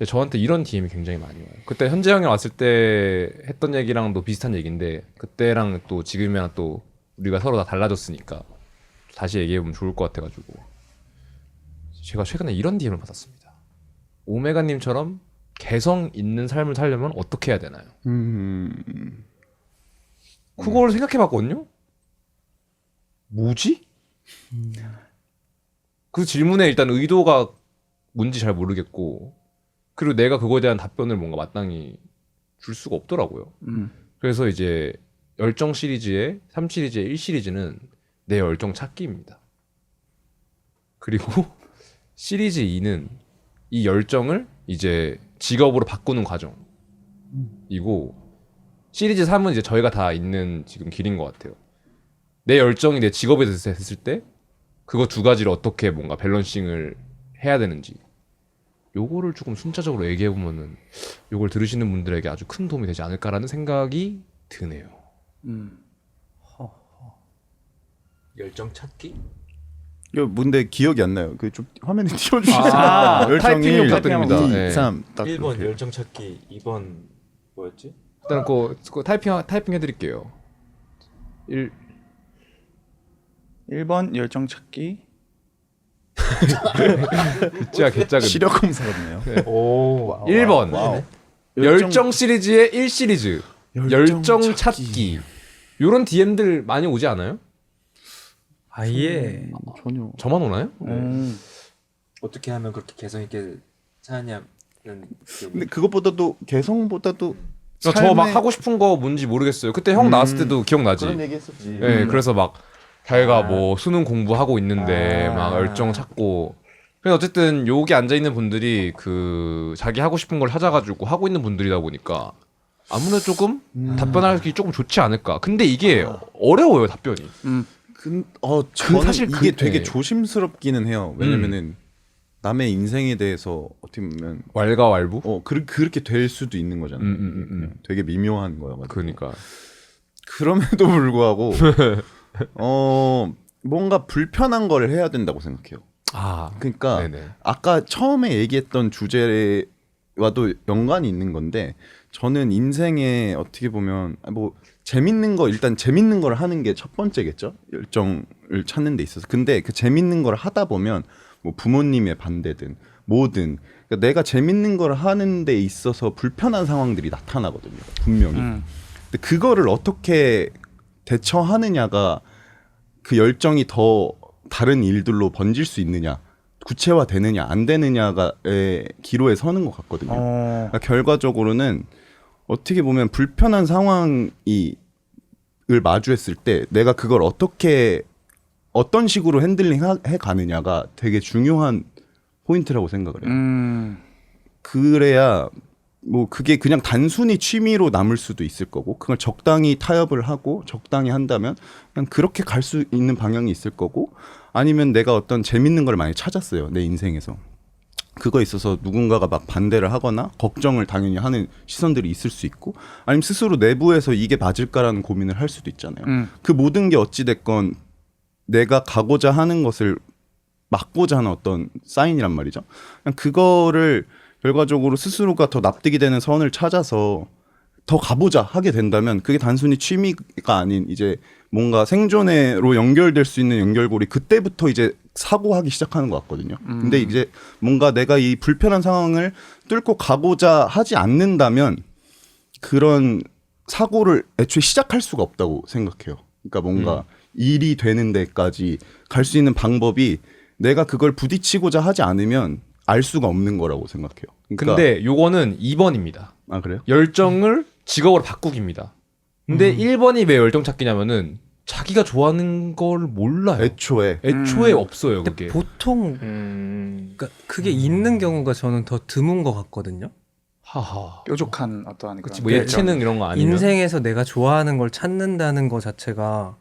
저한테 이런 DM이 굉장히 많이 와요. 그때 현재 형이 왔을 때 했던 얘기랑도 비슷한 얘기인데 그때랑 또 지금이랑 또 우리가 서로 다 달라졌으니까 다시 얘기해보면 좋을 것 같아가지고 제가 최근에 이런 DM을 받았습니다. 오메가님처럼 개성 있는 삶을 살려면 어떻게 해야 되나요? 그걸 생각해봤거든요. 뭐지? 그 질문에 일단 의도가 뭔지 잘 모르겠고, 그리고 내가 그거에 대한 답변을 뭔가 마땅히 줄 수가 없더라고요. 그래서 이제 열정 시리즈의 3 시리즈의 1 시리즈는 내 열정 찾기입니다. 그리고 시리즈 2는 이 열정을 이제 직업으로 바꾸는 과정이고, 시리즈 3은 이제 저희가 다 있는 지금 길인 것 같아요. 내 열정이 내 직업에 됐을 때 그거 두 가지를 어떻게 뭔가 밸런싱을 해야 되는지, 요거를 조금 순차적으로 얘기해 보면은 요걸 들으시는 분들에게 아주 큰 도움이 되지 않을까라는 생각이 드네요. 열정 찾기? 이거 뭔데 기억이 안 나요. 그 좀 화면에 띄워주시면 열정 타이핑 1, 부탁드립니다. 2, 네. 3 딱 1번 이렇게. 열정 찾기, 2번 뭐였지? 일단 그 타이핑 해드릴게요. 1번 열정 찾기. 개짝은 시력 검사 같네요. 오. 1번 와우. 열정 시리즈의 1 시리즈 열정 찾기. 요런 DM들 많이 오지 않아요? 아예 전혀. 저만 오나요? 어떻게 하면 그렇게 개성 있게 사냐는 근데 그것보다도 개성보다도 저 막 하고 싶은 거 뭔지 모르겠어요. 그때 형 나왔을 때도 기억나지? 그런 얘기 했었지. 네, 그래서 막 자기가 뭐 수능 공부하고 있는데 아. 막 열정 찾고. 그래서 어쨌든 여기 앉아 있는 분들이 그 자기 하고 싶은 걸 찾아가지고 하고 있는 분들이다 보니까 아무래도 조금 답변하기 조금 좋지 않을까. 근데 이게 어려워요, 답변이. 저는 사실 이게 그- 되게 네. 조심스럽기는 해요. 왜냐면은 남의 인생에 대해서 어떻게 보면 왈가왈부? 그렇게 될 수도 있는 거잖아요. 그냥 되게 미묘한 거여가지고. 그러니까. 그럼에도 불구하고 뭔가 불편한 걸 해야 된다고 생각해요. 아, 그러니까 네네. 아까 처음에 얘기했던 주제와도 연관이 있는 건데, 저는 인생에 어떻게 보면 뭐 재밌는 거, 일단 재밌는 걸 하는 게 첫 번째겠죠. 열정을 찾는 데 있어서. 근데 그 재밌는 걸 하다 보면 뭐 부모님의 반대든 뭐든, 그러니까 내가 재밌는 걸 하는 데 있어서 불편한 상황들이 나타나거든요, 분명히. 근데 그거를 어떻게 대처하느냐가 그 열정이 더 다른 일들로 번질 수 있느냐, 구체화되느냐 안 되느냐의 기로에 서는 것 같거든요. 그러니까 결과적으로는 어떻게 보면 불편한 상황을 마주했을 때 내가 그걸 어떤 식으로 핸들링 해 가느냐가 되게 중요한 포인트라고 생각을 해요. 그래야 뭐 그게 그냥 단순히 취미로 남을 수도 있을 거고, 그걸 적당히 타협을 하고 적당히 한다면 그냥 그렇게 갈 수 있는 방향이 있을 거고, 아니면 내가 어떤 재밌는 걸 많이 찾았어요, 내 인생에서. 그거에 있어서 누군가가 막 반대를 하거나 걱정을 당연히 하는 시선들이 있을 수 있고, 아니면 스스로 내부에서 이게 맞을까라는 고민을 할 수도 있잖아요. 그 모든 게 어찌됐건 내가 가고자 하는 것을 막고자 하는 어떤 사인이란 말이죠. 그냥 그거를 결과적으로 스스로가 더 납득이 되는 선을 찾아서 더 가보자 하게 된다면, 그게 단순히 취미가 아닌 이제 뭔가 생존으로 연결될 수 있는 연결고리, 그때부터 이제 사고하기 시작하는 것 같거든요. 근데 이제 뭔가 내가 이 불편한 상황을 뚫고 가고자 하지 않는다면 그런 사고를 애초에 시작할 수가 없다고 생각해요. 그러니까 뭔가 일이 되는 데까지 갈 수 있는 방법이 내가 그걸 부딪히고자 하지 않으면 알 수가 없는 거라고 생각해요. 그러니까, 근데 요거는 2번입니다. 아 그래요? 열정을 직업으로 바꾸기입니다. 근데 1번이 왜 열정 찾기냐면은 자기가 좋아하는 걸 몰라요. 애초에 없어요, 근데 그게. 보통 그러니까 그게 있는 경우가 저는 더 드문 것 같거든요. 하하. 뾰족한 어떠한 그런 그치, 뭐 예체능 이런 거 아니면 인생에서 내가 좋아하는 걸 찾는다는 거 자체가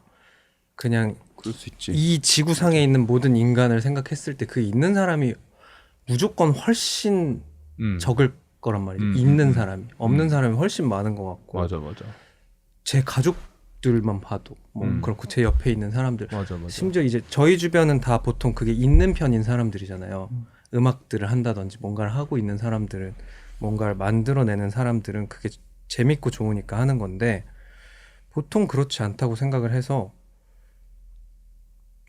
그냥 그럴 수 있지. 이 지구상에 있는 모든 인간을 생각했을 때 그 있는 사람이 무조건 훨씬 적을 거란 말이죠. 있는 사람이. 없는 사람이 훨씬 많은 것 같고. 맞아. 제 가족들만 봐도 뭐 그렇고 제 옆에 있는 사람들. 맞아. 심지어 이제 저희 주변은 다 보통 그게 있는 편인 사람들이잖아요. 음악들을 한다든지 뭔가를 하고 있는 사람들은, 뭔가를 만들어내는 사람들은 그게 재밌고 좋으니까 하는 건데, 보통 그렇지 않다고 생각을 해서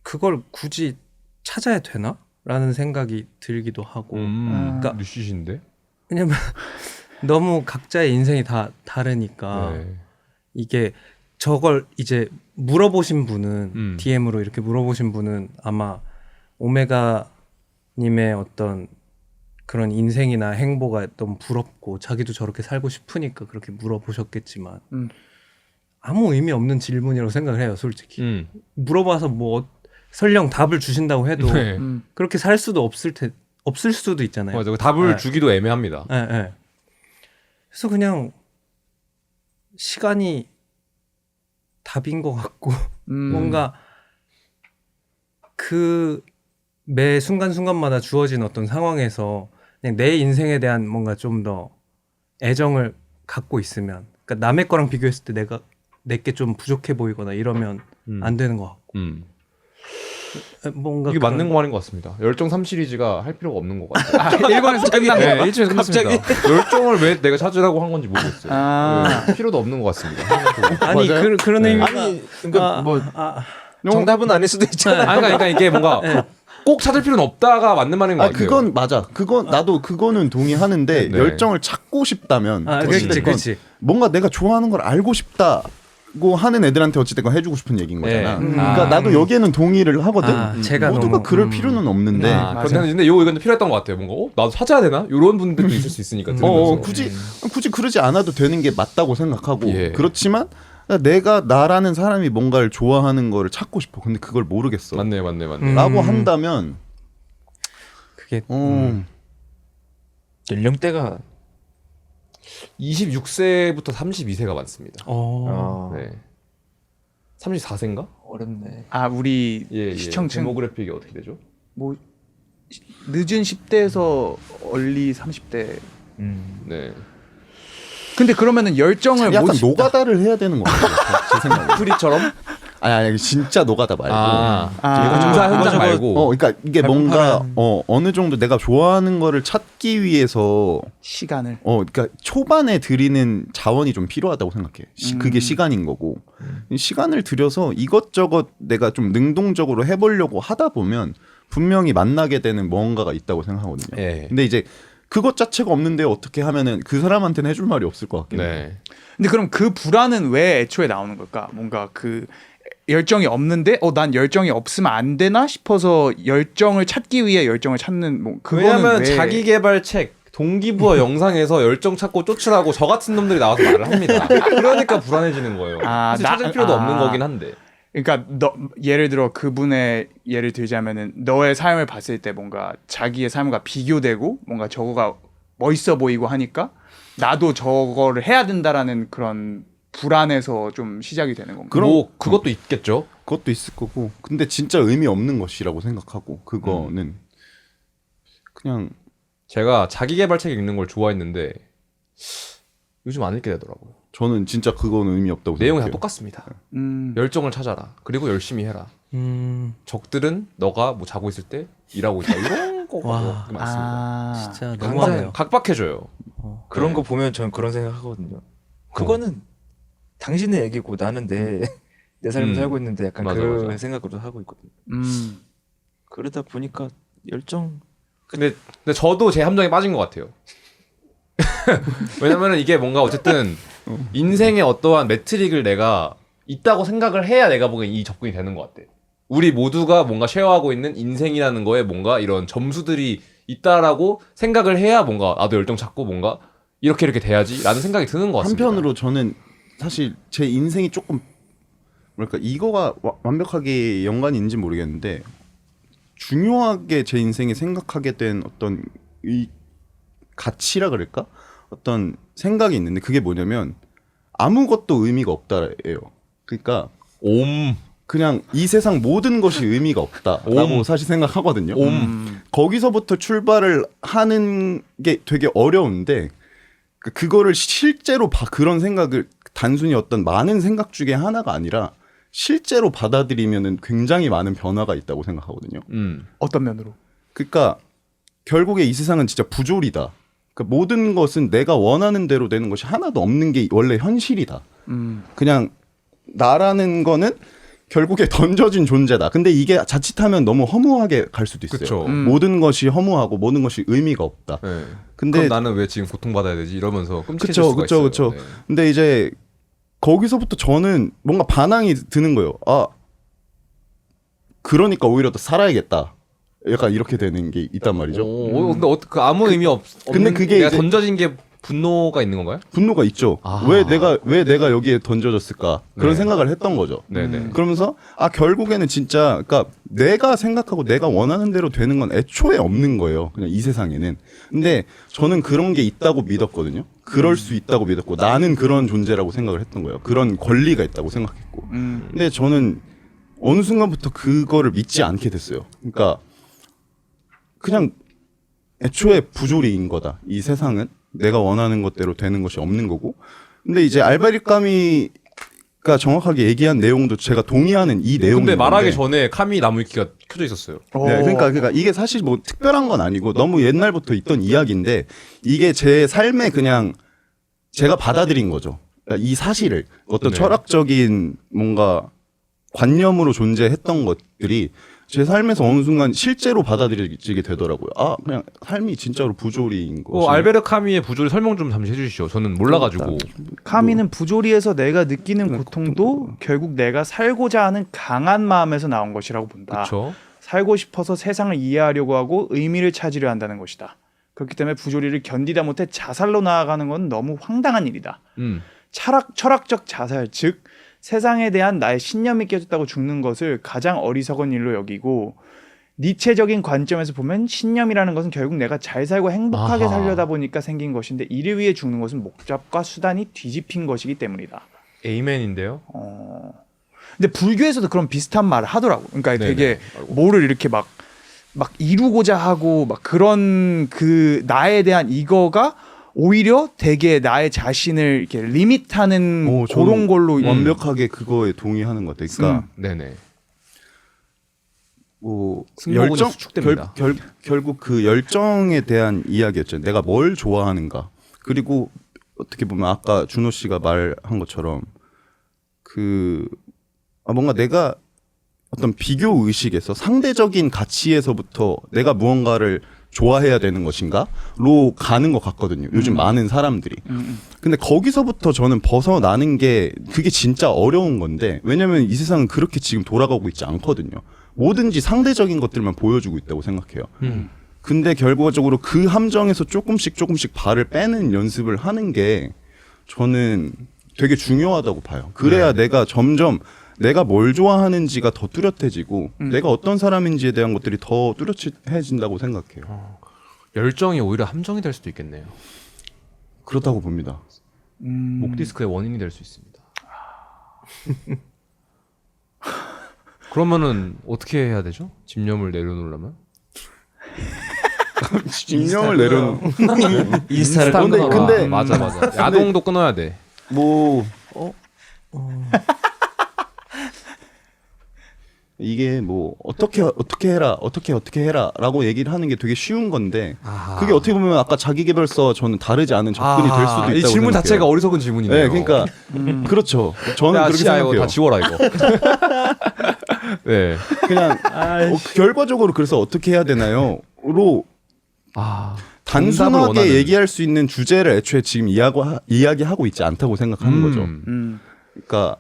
그걸 굳이 찾아야 되나? 라는 생각이 들기도 하고. 그러니까 류씨신데? 왜냐면 너무 각자의 인생이 다 다르니까 네. 이게 저걸 이제 물어보신 분은 DM으로 이렇게 물어보신 분은 아마 오메가 님의 어떤 그런 인생이나 행보가 너무 부럽고 자기도 저렇게 살고 싶으니까 그렇게 물어보셨겠지만 아무 의미 없는 질문이라고 생각을 해요, 솔직히. 물어봐서 뭐 설령 답을 주신다고 해도 네. 그렇게 살 수도 없을 수도 있잖아요. 맞아. 답을 네. 주기도 애매합니다. 예, 예. 그래서 그냥 시간이 답인 것 같고 뭔가 그 매 순간순간마다 주어진 어떤 상황에서 그냥 내 인생에 대한 뭔가 좀 더 애정을 갖고 있으면, 그러니까 남의 거랑 비교했을 때 내게 좀 부족해 보이거나 이러면 안 되는 것 같고 뭔가 이게 그런- 맞는 거 말인 것 같습니다. 열정 3 시리즈가 할 필요가 없는 것 같아요. 일본에서 끝난 네, 거. 1층에서 끝났습니다. 열정을 왜 내가 찾으라고 한 건지 모르겠어요. 네, 필요도 없는 것 같습니다. 아니 맞아요? 그런 의미가 정답은 아닐 수도 있잖아. 아니, 그러니까 이게 뭔가 꼭 찾을 필요는 없다가 맞는 말인 것 아 같아요. 그건 맞아. 그건 나도 그거는 동의하는데 네. 열정을 찾고 싶다면 어찌됐건 그렇지. 뭔가 내가 좋아하는 걸 알고 싶다고 하는 애들한테 어찌됐건 해주고 싶은 얘기인 거잖아. 네. 그러니까 나도 여기에는 동의를 하거든. 제가 모두가 너무 그럴 필요는 없는데. 근데 이건 필요했던 것 같아요. 뭔가 나도 찾아야 되나? 이런 분들도 있을 수 있으니까. 들으면서. 굳이 그러지 않아도 되는 게 맞다고 생각하고 예. 그렇지만 내가 나라는 사람이 뭔가를 좋아하는 거를 찾고 싶어. 근데 그걸 모르겠어. 맞네. 라고 한다면 그게 연령대가 26세부터 32세가 많습니다. 네. 34세인가? 어렵네. 아 우리 예. 시청층 데모그래픽이 어떻게 되죠? 뭐 늦은 10대에서 얼리 30대. 네. 근데 그러면은 열정을 약간 못 노가다를 해야 되는 거 같아요. 제 생각에. 프리처럼? 아니 진짜 노가다 말고. 공사 현장 말고. 그러니까 이게 뭔가 어느 정도 내가 좋아하는 거를 찾기 위해서 시간을. 그러니까 초반에 들이는 자원이 좀 필요하다고 생각해. 그게 시간인 거고. 시간을 들여서 이것저것 내가 좀 능동적으로 해보려고 하다 보면 분명히 만나게 되는 뭔가가 있다고 생각하거든요. 예. 근데 이제 그것 자체가 없는데 어떻게 하면은 그 사람한테는 해줄 말이 없을 것 같긴 해. 네. 근데 그럼 그 불안은 왜 애초에 나오는 걸까? 뭔가 그 열정이 없는데 난 열정이 없으면 안 되나 싶어서 열정을 찾기 위해 열정을 찾는 뭐 그거는 왜냐면 왜... 자기개발책 동기부여 영상에서 열정 찾고 쫓으라고 저 같은 놈들이 나와서 말을 합니다. 그러니까 불안해지는 거예요. 사실 찾을 필요도 없는 거긴 한데. 그러니까 예를 들어 그분의 예를 들자면은 너의 삶을 봤을 때 뭔가 자기의 삶과 비교되고 뭔가 저거가 멋있어 보이고 하니까 나도 저거를 해야 된다라는 그런 불안에서 좀 시작이 되는 건가? 뭐 그것도 있겠죠. 그것도 있을 거고. 근데 진짜 의미 없는 것이라고 생각하고 그거는 그냥 제가 자기개발책 읽는 걸 좋아했는데 요즘 안 읽게 되더라고요. 저는 진짜 그거는 의미 없다고 내용이 다 생각해요. 똑같습니다. 열정을 찾아라. 그리고 열심히 해라. 적들은 너가 뭐 자고 있을 때 일하고 있다. 이런 거가 와. 많습니다. 진짜 너무하네요. 각박해져요. 그런 네. 거 보면 저는 그런 생각하거든요. 그거는 당신의 얘기고 나는 내 삶을 살고 있는데 약간 맞아, 그런 맞아. 생각으로 하고 있거든요. 그러다 보니까 열정 근데 저도 제 함정에 빠진 것 같아요. 왜냐면은 이게 뭔가 어쨌든 인생의 어떠한 매트릭을 내가 있다고 생각을 해야 내가 보기엔 이 접근이 되는 것 같아. 우리 모두가 뭔가 쉐어하고 있는 인생이라는 거에 뭔가 이런 점수들이 있다라고 생각을 해야 뭔가 나도 열정 찾고 뭔가 이렇게 돼야지라는 생각이 드는 것 같습니다. 한편으로 저는 사실 제 인생이 조금 뭐랄까 이거가 완벽하게 연관이 있는지 모르겠는데 중요하게 제 인생에 생각하게 된 어떤 이 가치라 그럴까? 어떤 생각이 있는데 그게 뭐냐면 아무것도 의미가 없다예요. 그러니까 그냥 이 세상 모든 것이 의미가 없다라고 사실 생각하거든요. 거기서부터 출발을 하는 게 되게 어려운데 그거를 실제로 그런 생각을 단순히 어떤 많은 생각 중에 하나가 아니라 실제로 받아들이면은 굉장히 많은 변화가 있다고 생각하거든요. 어떤 면으로? 그러니까 결국에 이 세상은 진짜 부조리다. 그러니까 모든 것은 내가 원하는 대로 되는 것이 하나도 없는 게 원래 현실이다. 그냥 나라는 거는 결국에 던져진 존재다. 근데 이게 자칫하면 너무 허무하게 갈 수도 있어요. 그쵸. 모든 것이 허무하고 모든 것이 의미가 없다. 네. 근데 그럼 나는 왜 지금 고통받아야 되지? 이러면서 끔찍해질 그쵸, 수가 그쵸, 있어요. 그쵸. 네. 근데 이제 거기서부터 저는 뭔가 반항이 드는 거예요. 아, 그러니까 오히려 더 살아야겠다. 약간 이렇게 되는 게 있단 말이죠. 근데 그 아무 의미 근데 없는 그게 내가 이제- 던져진 게 분노가 있는 건가요? 분노가 있죠. 아. 왜 내가 여기에 던져졌을까? 그런 네. 생각을 했던 거죠. 네네. 그러면서 아 결국에는 진짜 그러니까 내가 생각하고 내가 원하는 대로 되는 건 애초에 없는 거예요. 그냥 이 세상에는. 근데 저는 그런 게 있다고 믿었거든요. 그럴 수 있다고 믿었고 나는 그런 존재라고 생각을 했던 거예요. 그런 권리가 있다고 생각했고. 근데 저는 어느 순간부터 그거를 믿지 않게 됐어요. 그러니까 그냥 애초에 부조리인 거다. 이 세상은 내가 원하는 것대로 되는 것이 없는 거고. 근데 이제 알바리까미가 정확하게 얘기한 내용도 제가 동의하는 이 내용인 근데 말하기 건데. 전에 카미 나무위키가 켜져 있었어요. 네, 그러니까 이게 사실 뭐 특별한 건 아니고 너무 옛날부터 있던 이야기인데 이게 제 삶에 그냥 제가 받아들인 거죠. 그러니까 이 사실을 어떤 네. 철학적인 뭔가 관념으로 존재했던 것들이 제 삶에서 어느 순간 실제로 받아들여지게 되더라고요. 아, 그냥 삶이 진짜로 부조리인 거. 알베르 카미의 부조리 설명 좀 잠시 해주시죠. 저는 몰라가지고. 카미는 부조리에서 내가 느끼는 고통도 결국 내가 살고자 하는 강한 마음에서 나온 것이라고 본다. 그렇죠. 살고 싶어서 세상을 이해하려고 하고 의미를 찾으려 한다는 것이다. 그렇기 때문에 부조리를 견디다 못해 자살로 나아가는 건 너무 황당한 일이다. 철학적 자살, 즉 세상에 대한 나의 신념이 깨졌다고 죽는 것을 가장 어리석은 일로 여기고 니체적인 관점에서 보면 신념이라는 것은 결국 내가 잘 살고 행복하게 아하. 살려다 보니까 생긴 것인데 이를 위해 죽는 것은 목적과 수단이 뒤집힌 것이기 때문이다. 에이맨인데요. 근데 불교에서도 그런 비슷한 말을 하더라고. 그러니까 네네. 되게 아이고. 뭐를 이렇게 막 이루고자 하고 막 그런 그 나에 대한 이거가 오히려 되게 나의 자신을 이렇게 리밋하는 그런 걸로 완벽하게 그거에 동의하는 것 같아요. 그러니까 네네. 뭐 승모근이 열정 수축됩니다. 결국 그 열정에 대한 이야기였죠. 내가 뭘 좋아하는가. 그리고 어떻게 보면 아까 준호 씨가 말한 것처럼 뭔가 내가 어떤 비교 의식에서 상대적인 가치에서부터 내가 무언가를 좋아해야 되는 것인가로 가는 것 같거든요. 요즘 많은 사람들이. 근데 거기서부터 저는 벗어나는 게 그게 진짜 어려운 건데 왜냐면 이 세상은 그렇게 지금 돌아가고 있지 않거든요. 뭐든지 상대적인 것들만 보여주고 있다고 생각해요. 근데 결과적으로 그 함정에서 조금씩 발을 빼는 연습을 하는 게 저는 되게 중요하다고 봐요. 그래야 내가 점점 내가 뭘 좋아하는지가 더 뚜렷해지고 내가 어떤 사람인지에 대한 것들이 더 뚜렷해진다고 생각해요. 열정이 오히려 함정이 될 수도 있겠네요. 그렇다고 봅니다. 목 디스크의 원인이 될 수 있습니다. 그러면은 어떻게 해야 되죠? 집념을 내려놓으려면? 집념을 내려놓. 인스타를 근데- 끊어라. 근데- 맞아. 야동도 끊어야 돼. 뭐 이게 뭐 어떻게 해라라고 얘기를 하는 게 되게 쉬운 건데 그게 어떻게 보면 아까 자기계발서 저는 다르지 않은 접근이 될 수도 있다고 이 질문 생각해요. 자체가 어리석은 질문이네요. 네, 그러니까 그렇죠. 저는 야, 그렇게 씨야, 이거 생각해요. 다 지워라 이거. 네. 그냥 결과적으로 그래서 어떻게 해야 되나요?로 정답을 단순하게 원하는. 얘기할 수 있는 주제를 애초에 지금 이야기하고 있지 않다고 생각하는 거죠. 그러니까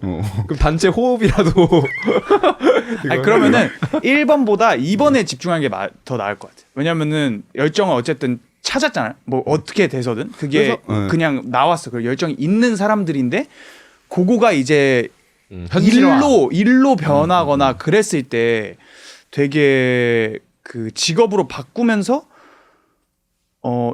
그럼 단체 호흡이라도. 아니, 그러면은 1번보다 2번에 집중하는 게 더 나을 것 같아요. 왜냐면은 열정을 어쨌든 찾았잖아요. 뭐 어떻게 돼서든 그게 그래서, 그냥 나왔어. 그 열정이 있는 사람들인데 그거가 이제 현실화. 일로 변하거나 그랬을 때 되게 그 직업으로 바꾸면서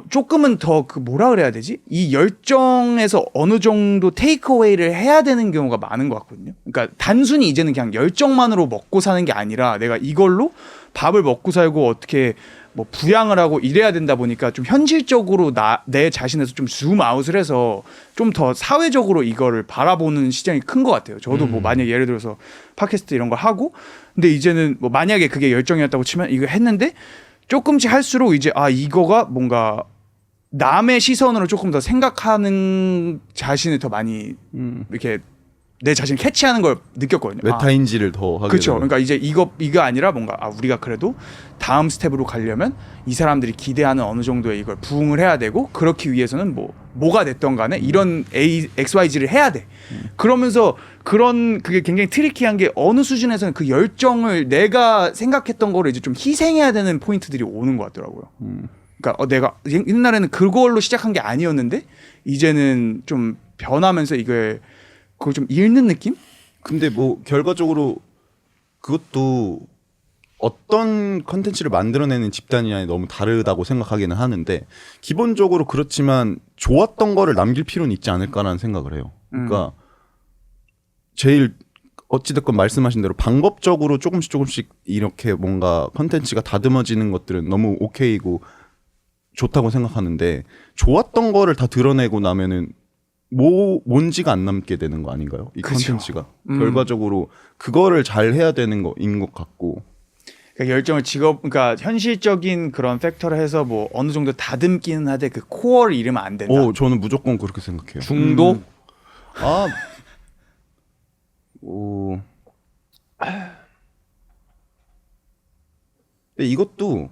조금은 더 그 뭐라 그래야 되지? 이 열정에서 어느 정도 테이크어웨이를 해야 되는 경우가 많은 것 같거든요. 그러니까 단순히 이제는 그냥 열정만으로 먹고 사는 게 아니라 내가 이걸로 밥을 먹고 살고 어떻게 뭐 부양을 하고 이래야 된다 보니까 좀 현실적으로 내 자신에서 좀 줌아웃을 해서 좀 더 사회적으로 이거를 바라보는 시장이 큰 것 같아요. 저도 뭐 만약 예를 들어서 팟캐스트 이런 걸 하고 근데 이제는 뭐 만약에 그게 열정이었다고 치면 이거 했는데 조금씩 할수록 이제 이거가 뭔가 남의 시선으로 조금 더 생각하는 자신을 더 많이 이렇게 내 자신을 캐치하는 걸 느꼈거든요. 메타인지를 더 하게 그렇죠. 되는. 그러니까 이제 이거 아니라 뭔가 우리가 그래도 다음 스텝으로 가려면 이 사람들이 기대하는 어느 정도의 이걸 부응을 해야 되고 그렇기 위해서는 뭐가 됐던 간에 이런 XYZ를 해야 돼. 그러면서 그게 굉장히 트리키한 게 어느 수준에서는 그 열정을 내가 생각했던 거를 이제 좀 희생해야 되는 포인트들이 오는 것 같더라고요. 그러니까 내가 옛날에는 그걸로 시작한 게 아니었는데 이제는 좀 변하면서 그걸 좀 잃는 느낌? 근데 뭐 결과적으로 그것도 어떤 컨텐츠를 만들어내는 집단이냐에 너무 다르다고 생각하기는 하는데 기본적으로 그렇지만 좋았던 거를 남길 필요는 있지 않을까라는 생각을 해요. 그러니까 제일 어찌됐건 말씀하신 대로 방법적으로 조금씩 이렇게 뭔가 컨텐츠가 다듬어지는 것들은 너무 오케이고 좋다고 생각하는데 좋았던 거를 다 드러내고 나면은 뭔지가 안 남게 되는 거 아닌가요? 이 그쵸. 컨텐츠가 결과적으로 그거를 잘 해야 되는 거인 것 같고. 그러니까 열정을 그러니까 현실적인 그런 팩터를 해서 뭐 어느 정도 다듬기는 하되 그 코어를 잃으면 안 된다. 저는 무조건 그렇게 생각해요. 중독? 근데 이것도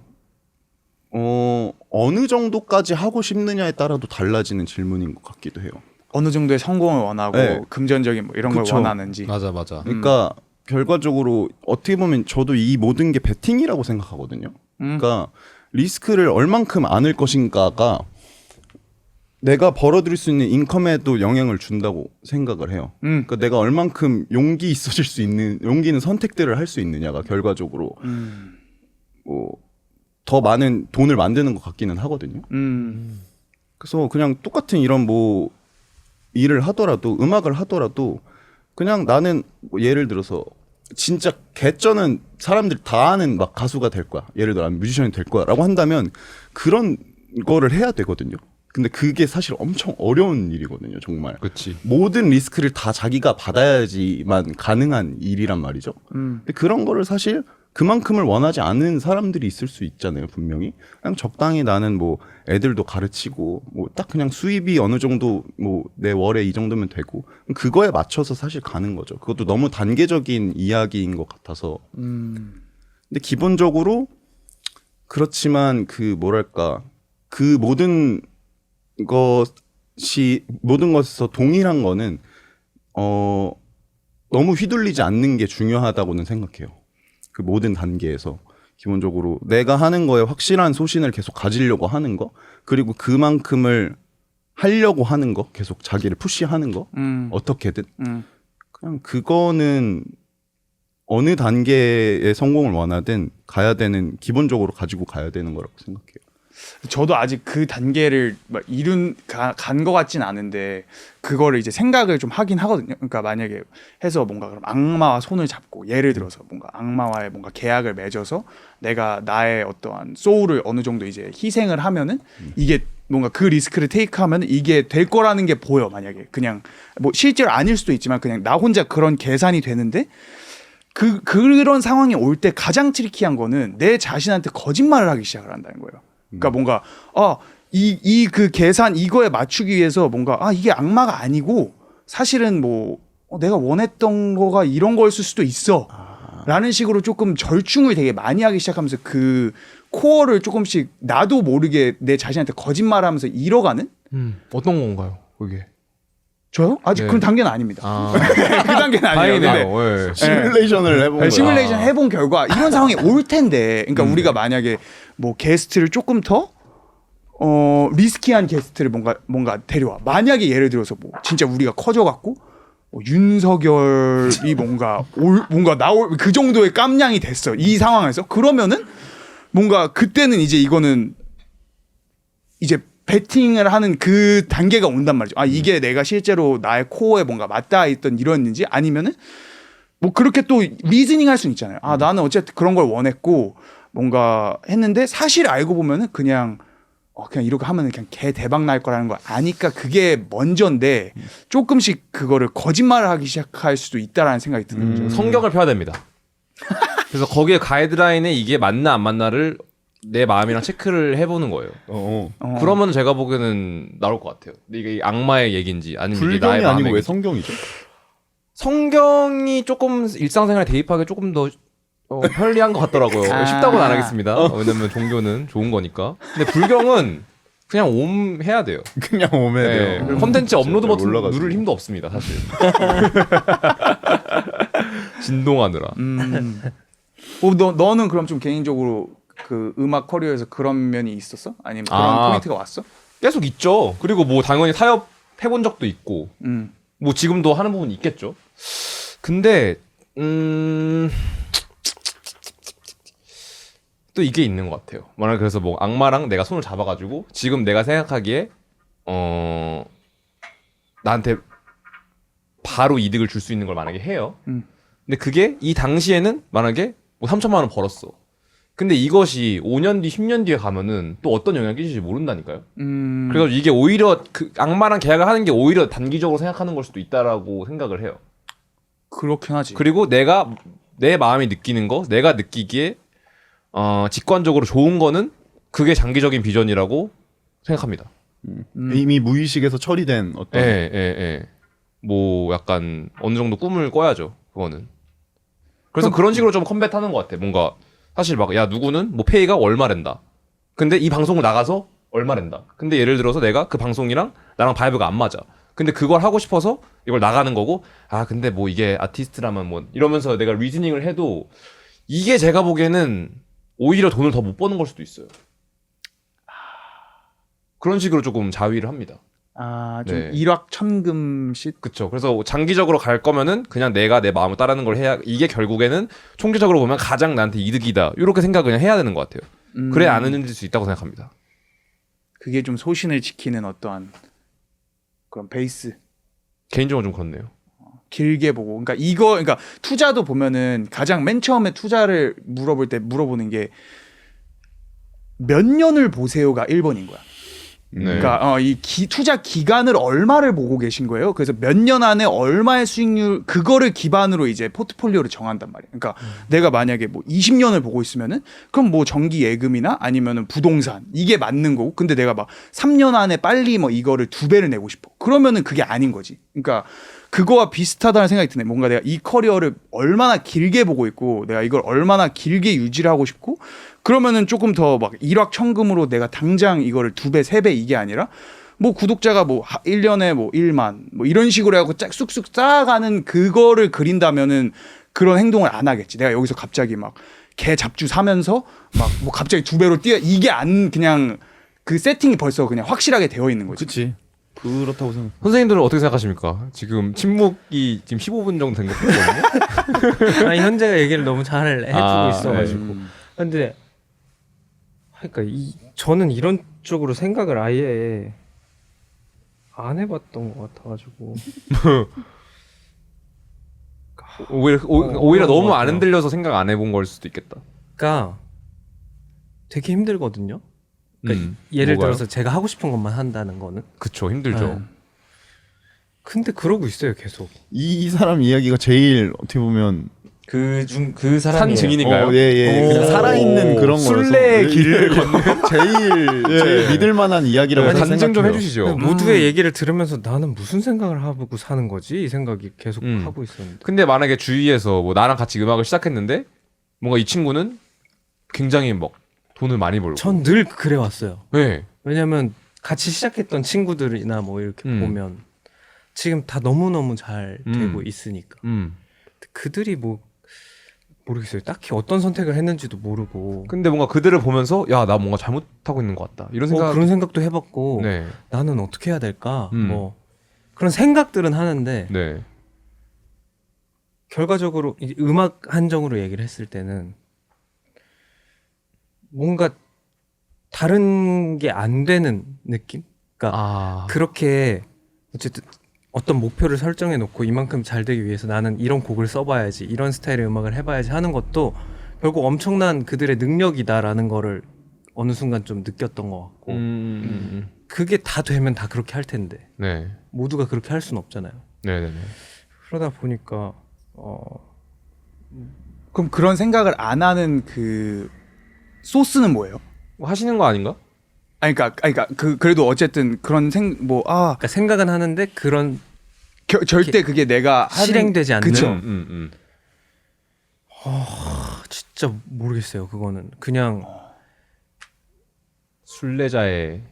어느 정도까지 하고 싶느냐에 따라도 달라지는 질문인 것 같기도 해요. 어느 정도의 성공을 원하고 네. 금전적인 뭐 이런 그쵸. 걸 원하는지. 맞아. 그러니까 결과적으로 어떻게 보면 저도 이 모든 게 베팅이라고 생각하거든요. 그러니까 리스크를 얼만큼 안을 것인가가 내가 벌어들일 수 있는 인컴에도 영향을 준다고 생각을 해요. 그러니까 내가 얼만큼 용기는 선택들을 할 수 있느냐가 결과적으로 뭐 더 많은 돈을 만드는 것 같기는 하거든요. 그래서 그냥 똑같은 이런 뭐 일을 하더라도 음악을 하더라도 그냥 나는 뭐 예를 들어서 진짜 개쩌는 사람들이 다 아는 막 가수가 될 거야. 예를 들어 뮤지션이 될 거야라고 한다면 그런 거를 해야 되거든요. 근데 그게 사실 엄청 어려운 일이거든요, 정말. 그렇지. 모든 리스크를 다 자기가 받아야지만 가능한 일이란 말이죠. 근데 그런 거를 사실 그만큼을 원하지 않는 사람들이 있을 수 있잖아요, 분명히. 그냥 적당히 나는 뭐 애들도 가르치고 뭐 딱 그냥 수입이 어느 정도 뭐 내 월에 이 정도면 되고 그거에 맞춰서 사실 가는 거죠. 그것도 너무 단계적인 이야기인 것 같아서. 근데 기본적으로 그렇지만 그 뭐랄까 그 모든 것에서 동일한 거는 너무 휘둘리지 않는 게 중요하다고는 생각해요. 그 모든 단계에서 기본적으로 내가 하는 거에 확실한 소신을 계속 가지려고 하는 거, 그리고 그만큼을 하려고 하는 거, 계속 자기를 푸시하는 거, 어떻게든 그냥 그거는 어느 단계의 성공을 원하든 기본적으로 가지고 가야 되는 거라고 생각해요. 저도 아직 그 단계를 간 것 같진 않은데 그거를 이제 생각을 좀 하긴 하거든요. 그러니까 만약에 해서 뭔가 그럼 악마와 손을 잡고 예를 들어서 뭔가 악마와의 뭔가 계약을 맺어서 내가 나의 어떠한 소울을 어느 정도 이제 희생을 하면은 이게 뭔가 그 리스크를 테이크하면 이게 될 거라는 게 보여. 만약에 그냥 뭐 실제로 아닐 수도 있지만 그냥 나 혼자 그런 계산이 되는데 그런 상황이 올 때 가장 트리키한 거는 내 자신한테 거짓말을 하기 시작을 한다는 거예요. 그러니까 뭔가 이 그 계산 이거에 맞추기 위해서 뭔가 이게 악마가 아니고 사실은 뭐 내가 원했던 거가 이런 거였을 수도 있어 라는 식으로 조금 절충을 되게 많이 하기 시작하면서 그 코어를 조금씩 나도 모르게 내 자신한테 거짓말하면서 잃어가는 어떤 건가요, 그게? 저요? 아직 네. 그런 단계는 아닙니다. 그 단계는 아니에요. 근데 다행이네요. 예. 시뮬레이션을 해본 거야. 시뮬레이션 해본 결과 이런 상황이 올 텐데, 그러니까 우리가 만약에 뭐 게스트를 조금 더 리스키한 게스트를 뭔가 데려와. 만약에 예를 들어서 뭐 진짜 우리가 커져갖고 윤석열이 뭔가 나올 그 정도의 깜냥이 됐어. 이 상황에서 그러면은 뭔가 그때는 이제 이거는 이제 배팅을 하는 그 단계가 온단 말이죠. 이게 내가 실제로 나의 코어에 뭔가 맞닿아 있던 이런지 아니면은 뭐 그렇게 또 리즈닝 할 수는 있잖아요. 나는 어쨌든 그런 걸 원했고 뭔가 했는데 사실 알고 보면은 그냥 이렇게 하면은 그냥 개 대박 날 거라는 걸 아니까 그게 먼저인데 조금씩 그거를 거짓말을 하기 시작할 수도 있다라는 생각이 드는 거죠. 성경을 펴야 됩니다. 그래서 거기에 가이드라인에 이게 맞나 안 맞나를 내 마음이랑 체크를 해보는 거예요. 그러면 제가 보기에는 나올 것 같아요. 근데 이게 악마의 얘기인지 아니면 이게 나의 불경이 마음의 아니고 왜 얘기인지. 성경이죠? 성경이 조금 일상생활에 대입하기 조금 더 편리한 것 같더라고요. 쉽다고는 안 하겠습니다. 왜냐면 종교는 좋은 거니까. 근데 불경은 그냥 해야 돼요. 그냥 오면 돼요. 네. 컨텐츠 업로드 버튼 올라가지고. 누를 힘도 없습니다, 사실. 진동하느라. 너는 그럼 좀 개인적으로 그 음악 커리어에서 그런 면이 있었어? 아니면 그런 포인트가 왔어? 계속 있죠. 그리고 뭐 당연히 타협 해본 적도 있고, 뭐 지금도 하는 부분이 있겠죠. 근데 또 이게 있는 것 같아요. 만약 그래서 뭐 악마랑 내가 손을 잡아가지고 지금 내가 생각하기에 나한테 바로 이득을 줄 수 있는 걸 만약에 해요. 근데 그게 이 당시에는 만약에 뭐 3천만 원 벌었어. 근데 이것이 5년 뒤, 10년 뒤에 가면은 또 어떤 영향을 끼칠지 모른다니까요. 그래서 이게 오히려 그 악마랑 계약을 하는 게 오히려 단기적으로 생각하는 걸 수도 있다라고 생각을 해요. 그렇긴 하지. 그리고 내가 내 마음이 느끼는 거, 내가 느끼기에 직관적으로 좋은 거는 그게 장기적인 비전이라고 생각합니다. 이미 무의식에서 처리된 어떤 예. 뭐 약간 어느 정도 꿈을 꿔야죠. 그거는. 그래서 그런 식으로 좀 컴뱃하는 것 같아. 뭔가 사실 막 야 누구는 뭐 페이가 얼마랜다. 근데 이 방송을 나가서 얼마랜다. 근데 예를 들어서 내가 그 방송이랑 나랑 바이브가 안 맞아. 근데 그걸 하고 싶어서 이걸 나가는 거고 근데 뭐 이게 아티스트라면 뭐 이러면서 내가 리즈닝을 해도 이게 제가 보기에는 오히려 돈을 더 못 버는 걸 수도 있어요. 그런 식으로 조금 자위를 합니다. 좀 네. 일확천금식. 그쵸. 그래서 장기적으로 갈 거면은 그냥 내가 내 마음을 따르는 걸 해야 이게 결국에는 총체적으로 보면 가장 나한테 이득이다. 이렇게 생각을 그냥 해야 되는 것 같아요. 그래야 안 흔들릴 수 있다고 생각합니다. 그게 좀 소신을 지키는 어떠한 그런 베이스. 개인적으로 좀 그렇네요. 길게 보고. 그러니까 투자도 보면은 가장 맨 처음에 투자를 물어볼 때 물어보는 게 몇 년을 보세요가 1번인 거야. 네. 그러니까 투자 기간을 얼마를 보고 계신 거예요. 그래서 몇 년 안에 얼마의 수익률 그거를 기반으로 이제 포트폴리오를 정한단 말이에요. 그러니까 내가 만약에 뭐 20년을 보고 있으면은 그럼 뭐 정기 예금이나 아니면은 부동산 이게 맞는 거고. 근데 내가 막 3년 안에 빨리 뭐 이거를 2배를 내고 싶어. 그러면은 그게 아닌 거지. 그러니까 그거와 비슷하다는 생각이 드네. 뭔가 내가 이 커리어를 얼마나 길게 보고 있고 내가 이걸 얼마나 길게 유지를 하고 싶고 그러면은 조금 더 막 일확천금으로 내가 당장 이거를 2배, 3배 이게 아니라 뭐 구독자가 뭐 1년에 뭐 1만 뭐 이런 식으로 해갖고 쑥쑥 쌓아가는 그거를 그린다면은 그런 행동을 안 하겠지. 내가 여기서 갑자기 막 개 잡주 사면서 막 뭐 갑자기 2배로 뛰어 이게 안 그냥 그 세팅이 벌써 그냥 확실하게 되어 있는 거지. 그치. 그렇다고 생각. 선생님들은 어떻게 생각하십니까? 지금 침묵이 지금 15분 정도 된 거거든요. 아니 현재가 얘기를 너무 잘 해주고 있어가지고. 네. 근데 그러니까 저는 이런 쪽으로 생각을 아예 안 해봤던 것 같아가지고. 오히려 너무 안 같아요. 흔들려서 생각 안 해본 걸 수도 있겠다. 그러니까 되게 힘들거든요. 그러니까 예를 뭐가요? 들어서 제가 하고 싶은 것만 한다는 거는. 그쵸, 힘들죠. 네. 근데 그러고 있어요 계속. 이 사람 이야기가 제일 어떻게 보면 그 사람이 산 증인인가요? 예. 그냥 살아있는 그런 거라서 순례의 길을 걷는 제일 믿을 만한 이야기라고 간증 좀 생각해요. 해주시죠. 모두의 얘기를 들으면서 나는 무슨 생각을 하고 사는 거지 이 생각이 계속 하고 있었는데. 근데 만약에 주위에서 뭐 나랑 같이 음악을 시작했는데 뭔가 이 친구는 굉장히 막 돈을 많이 벌고. 전 늘 그래 왔어요. 네. 왜냐면 같이 시작했던 친구들이나 뭐 이렇게 보면 지금 다 너무너무 잘 되고 있으니까. 그들이 뭐 모르겠어요. 딱히 어떤 선택을 했는지도 모르고. 근데 뭔가 그들을 보면서 야, 나 뭔가 잘못하고 있는 것 같다. 이런 생각. 그런 생각도 해봤고 네. 나는 어떻게 해야 될까? 뭐 그런 생각들은 하는데 네. 결과적으로 이 음악 한정으로 얘기를 했을 때는 뭔가 다른 게 안 되는 느낌? 그러니까 그렇게 어쨌든 어떤 목표를 설정해 놓고 이만큼 잘 되기 위해서 나는 이런 곡을 써봐야지 이런 스타일의 음악을 해봐야지 하는 것도 결국 엄청난 그들의 능력이다라는 거를 어느 순간 좀 느꼈던 것 같고 그게 다 되면 다 그렇게 할 텐데 네. 모두가 그렇게 할 수는 없잖아요. 네네네. 그러다 보니까 그럼 그런 생각을 안 하는 그 소스는 뭐예요? 뭐 하시는 거 아닌가? 그러니까 그래도 어쨌든 그런 그러니까 생각은 하는데 그런 절대 그게 내가 하는 실행되지 않는. 그쵸. 진짜 모르겠어요. 그거는 그냥 순례자의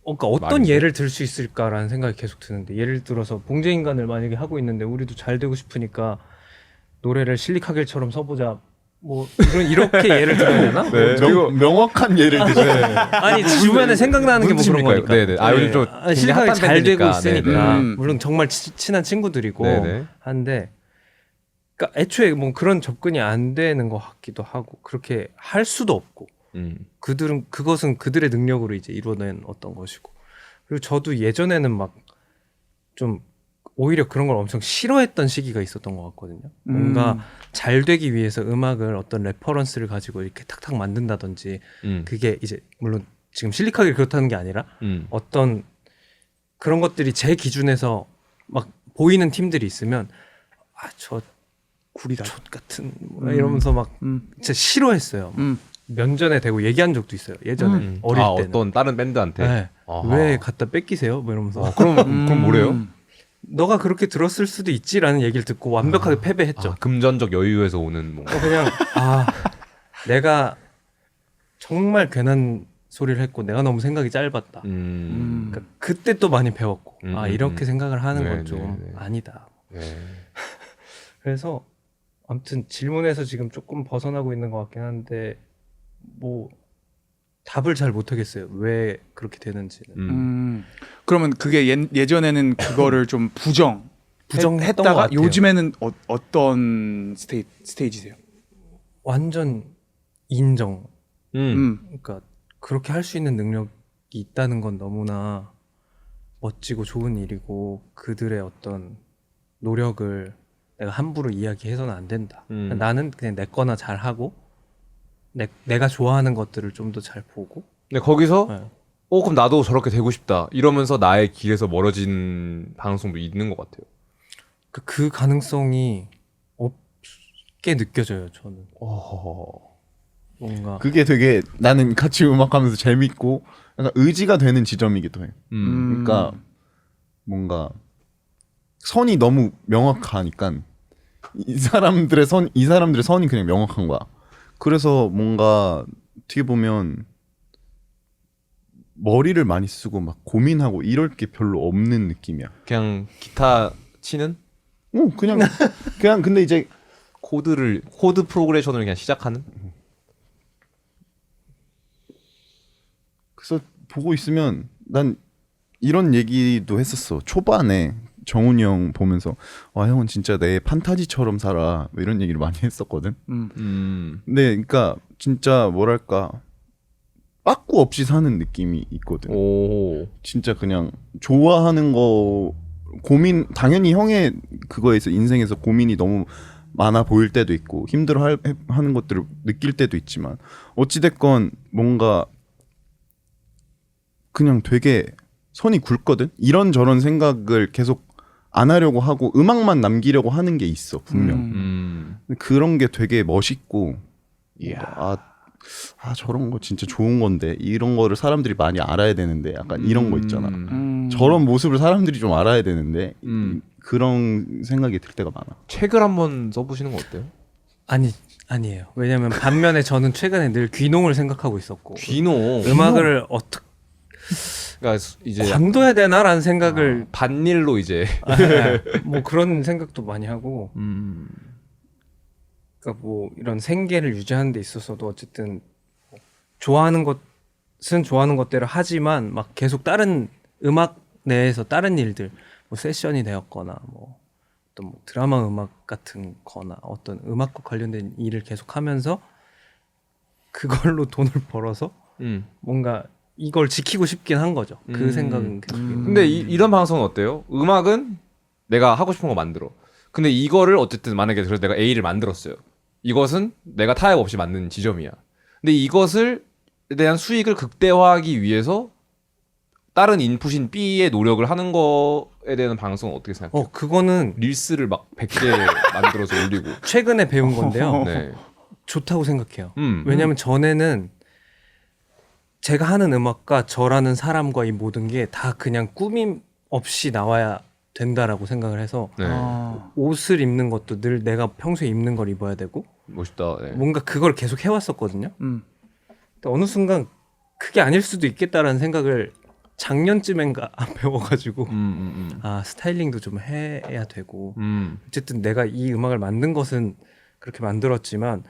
그러니까 어떤 말인데? 예를 들 수 있을까라는 생각이 계속 드는데 예를 들어서 봉제인간을 만약에 하고 있는데 우리도 잘 되고 싶으니까 노래를 실리카겔처럼 써보자. 뭐 이렇게 예를 들어야 되나? 명확한 예를 드세요. 아니 주변에 생각나는 게 뭐 그런 무슨 거니까. 뜻입니까? 아 요즘 좀 실리카겔 잘 되고 핫한 있으니까 밴드니까. 물론 정말 친한 친구들이고 네네. 한데 그러니까 애초에 뭐 그런 접근이 안 되는 것 같기도 하고 그렇게 할 수도 없고 그것은 그들의 능력으로 이제 이루어낸 어떤 것이고 그리고 저도 예전에는 막 좀 오히려 그런 걸 엄청 싫어했던 시기가 있었던 것 같거든요. 뭔가 잘 되기 위해서 음악을 어떤 레퍼런스를 가지고 이렇게 탁탁 만든다든지 그게 이제 물론 지금 실리카겔이 그렇다는 게 아니라 어떤 그런 것들이 제 기준에서 막 보이는 팀들이 있으면 저 구리다 족 같은 뭐 이러면서 막 진짜 싫어했어요. 면전에 대고 얘기한 적도 있어요. 예전에 어릴 때는. 어떤 다른 밴드한테. 네. 아하. 왜 갖다 뺏기세요? 뭐 이러면서. 그럼 뭐래요? 너가 그렇게 들었을 수도 있지라는 얘기를 듣고 완벽하게 패배했죠. 금전적 여유에서 오는 뭔가. 그냥 내가 정말 괜한 소리를 했고 내가 너무 생각이 짧았다. 그러니까 그때 또 많이 배웠고 이렇게 생각을 하는 건 좀 아니다. 네. 그래서 아무튼 질문에서 지금 조금 벗어나고 있는 것 같긴 한데 뭐 답을 잘 못하겠어요. 왜 그렇게 되는지는. 그러면 그게 예전에는 그거를 좀 부정했던 것 부정했다가 같아요. 요즘에는 어떤 스테이지세요? 완전 인정. 음. 그러니까 그렇게 할 수 있는 능력이 있다는 건 너무나 멋지고 좋은 일이고 그들의 어떤 노력을 내가 함부로 이야기해서는 안 된다. 나는 그냥 내 거나 잘 하고 내가 좋아하는 것들을 좀 더 잘 보고. 근데 거기서 네. 그럼 나도 저렇게 되고 싶다 이러면서 나의 길에서 멀어진 방송도 있는 것 같아요. 그 가능성이 없게 느껴져요. 저는. 뭔가 그게 되게 나는 같이 음악하면서 재밌고 약간 의지가 되는 지점이기도 해요. 그러니까 뭔가 선이 너무 명확하니까 이 사람들의 선이 그냥 명확한 거야. 그래서 뭔가 어떻게 보면 머리를 많이 쓰고 막 고민하고 이럴 게 별로 없는 느낌이야. 그냥 기타 치는 그냥 근데 이제 코드 프로그레이션을 그냥 시작하는. 그래서 보고 있으면 난 이런 얘기도 했었어. 초반에 정훈이 형 보면서 형은 진짜 내 판타지처럼 살아 뭐 이런 얘기를 많이 했었거든. 근데 그러니까 진짜 뭐랄까 빠꾸 없이 사는 느낌이 있거든. 진짜 그냥 좋아하는 거 당연히 형의 그거에서 인생에서 고민이 너무 많아 보일 때도 있고 힘들어 하는 것들을 느낄 때도 있지만 어찌됐건 뭔가 그냥 되게 선이 굵거든. 이런저런 생각을 계속 안 하려고 하고 음악만 남기려고 하는 게 있어 분명. 그런 게 되게 멋있고 저런 거 진짜 좋은 건데 이런 거를 사람들이 많이 알아야 되는데 약간 이런 거 있잖아. 저런 모습을 사람들이 좀 알아야 되는데 그런 생각이 들 때가 많아. 책을 한번 써보시는 거 어때요? 아니에요. 왜냐면 반면에 저는 최근에 늘 귀농을 생각하고 있었고 귀농. 음악을 어떻게 그러니까 이제 관둬야 되나라는 생각을 반일로 이제 뭐 그런 생각도 많이 하고 그러니까 뭐 이런 생계를 유지하는 데 있어서도 어쨌든 좋아하는 것은 좋아하는 것대로 하지만 막 계속 다른 음악 내에서 다른 일들 뭐 세션이 되었거나 뭐 어떤 뭐 드라마 음악 같은 거나 어떤 음악과 관련된 일을 계속 하면서 그걸로 돈을 벌어서 뭔가 이걸 지키고 싶긴 한 거죠. 그 생각은 계속. 근데 이런 방송은 어때요? 음악은 내가 하고 싶은 거 만들어. 근데 이거를 어쨌든 만약에 그래서 내가 A를 만들었어요. 이것은 내가 타협 없이 만든 지점이야. 근데 이것을 대한 수익을 극대화하기 위해서 다른 인풋인 B의 노력을 하는 거에 대한 방송은 어떻게 생각해요? 그거는 릴스를 막 100개 만들어서 올리고. 최근에 배운 건데요. 네. 좋다고 생각해요. 왜냐하면 전에는 제가 하는 음악과 저라는 사람과 이 모든 게 다 그냥 꾸밈 없이 나와야 된다라고 생각을 해서 네. 옷을 입는 것도 늘 내가 평소에 입는 걸 입어야 되고 멋있다. 네. 뭔가 그걸 계속 해왔었거든요. 음. 근데 어느 순간 그게 아닐 수도 있겠다라는 생각을 작년쯤엔가 배워가지고 아 스타일링도 좀 해야 되고 어쨌든 내가 이 음악을 만든 것은 그렇게 만들었지만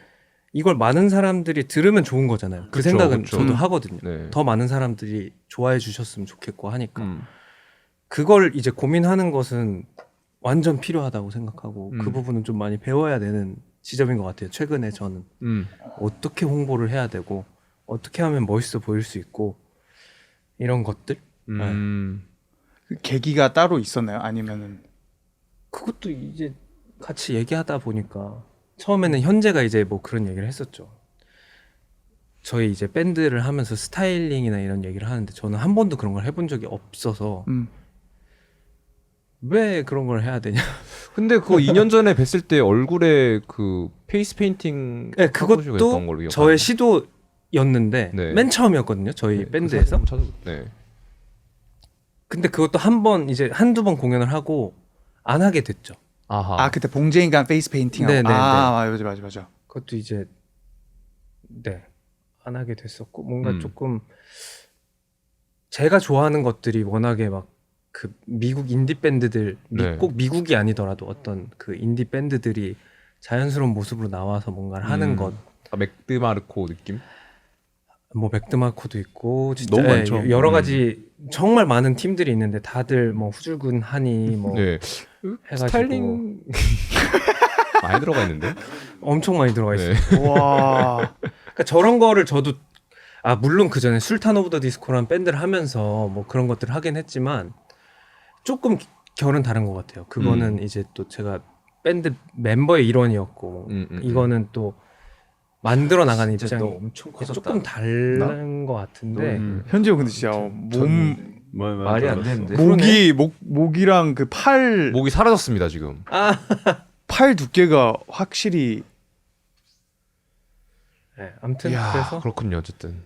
이걸 많은 사람들이 들으면 좋은 거잖아요. 그 그쵸, 생각은 그쵸. 저도 하거든요. 네. 더 많은 사람들이 좋아해 주셨으면 좋겠고 하니까 그걸 이제 고민하는 것은 완전 필요하다고 생각하고 그 부분은 좀 많이 배워야 되는 지점인 것 같아요. 최근에 저는 어떻게 홍보를 해야 되고 어떻게 하면 멋있어 보일 수 있고 이런 것들. 그 계기가 따로 있었나요? 아니면은 그것도 이제 같이 얘기하다 보니까 처음에는 현재가 이제 뭐 그런 얘기를 했었죠. 저희 이제 밴드를 하면서 스타일링이나 이런 얘기를 하는데 저는 한 번도 그런 걸 해본 적이 없어서 왜 그런 걸 해야 되냐. 근데 그거 2년 전에 뵀을 때 얼굴에 그 페이스 페인팅 네, 그것도 저의 시도였는데 네. 맨 처음이었거든요. 저희 밴드에서. 네. 근데 그것도 한 번 이제 한두 번 공연을 하고 안 하게 됐죠. 아 그때 봉제인간 페이스 페인팅 하고 네네네. 맞아. 그것도 이제 안 하게 됐었고 뭔가 조금 제가 좋아하는 것들이 워낙에 막 그 미국 인디 밴드들 네. 꼭 미국이 아니더라도 어떤 그 인디 밴드들이 자연스러운 모습으로 나와서 뭔가를 하는 것, 아, 맥드마르코 느낌? 뭐 맥드마코도 있고 진짜 너무 많죠. 여러 가지 정말 많은 팀들이 있는데 다들 뭐 후줄근하니 뭐 네. 해가지고 스타일링 많이 들어가 있는데. 엄청 많이 들어가 있어요. 네. 와. 그러니까 저런 거를 저도 물론 그 전에 술탄 오브 더 디스코라는 밴드를 하면서 뭐 그런 것들을 하긴 했지만 조금 결은 다른 것 같아요. 그거는 이제 또 제가 밴드 멤버의 일원이었고 이거는 또 만들어 나가는 입장이 엄청 조금 다른 것 같은데 현재 형 근데 진짜 몸 말이 안 되는데. 목이랑 그 팔 목이 사라졌습니다 지금. 팔 두께가 확실히 네, 아무튼 이야, 그래서 그렇군요 어쨌든.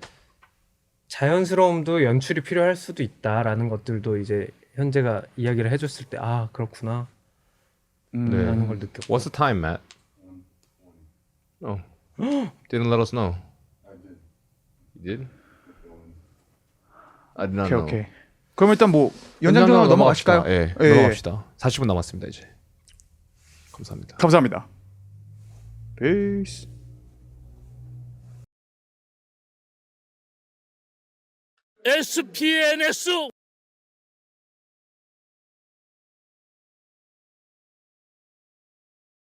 자연스러움도 연출이 필요할 수도 있다라는 것들도 이제 현재가 이야기를 해줬을 때 그렇구나 네. 라는 걸 느꼈고. What's the time, Matt? Oh, didn't let us know. You did? I did not know. 오케이. 그럼 일단 뭐 연장 전화로 넘어가실까요? 예, 예. 넘어갑시다. 40분 남았습니다 이제. 감사합니다. 감사합니다. 페이스. SPNS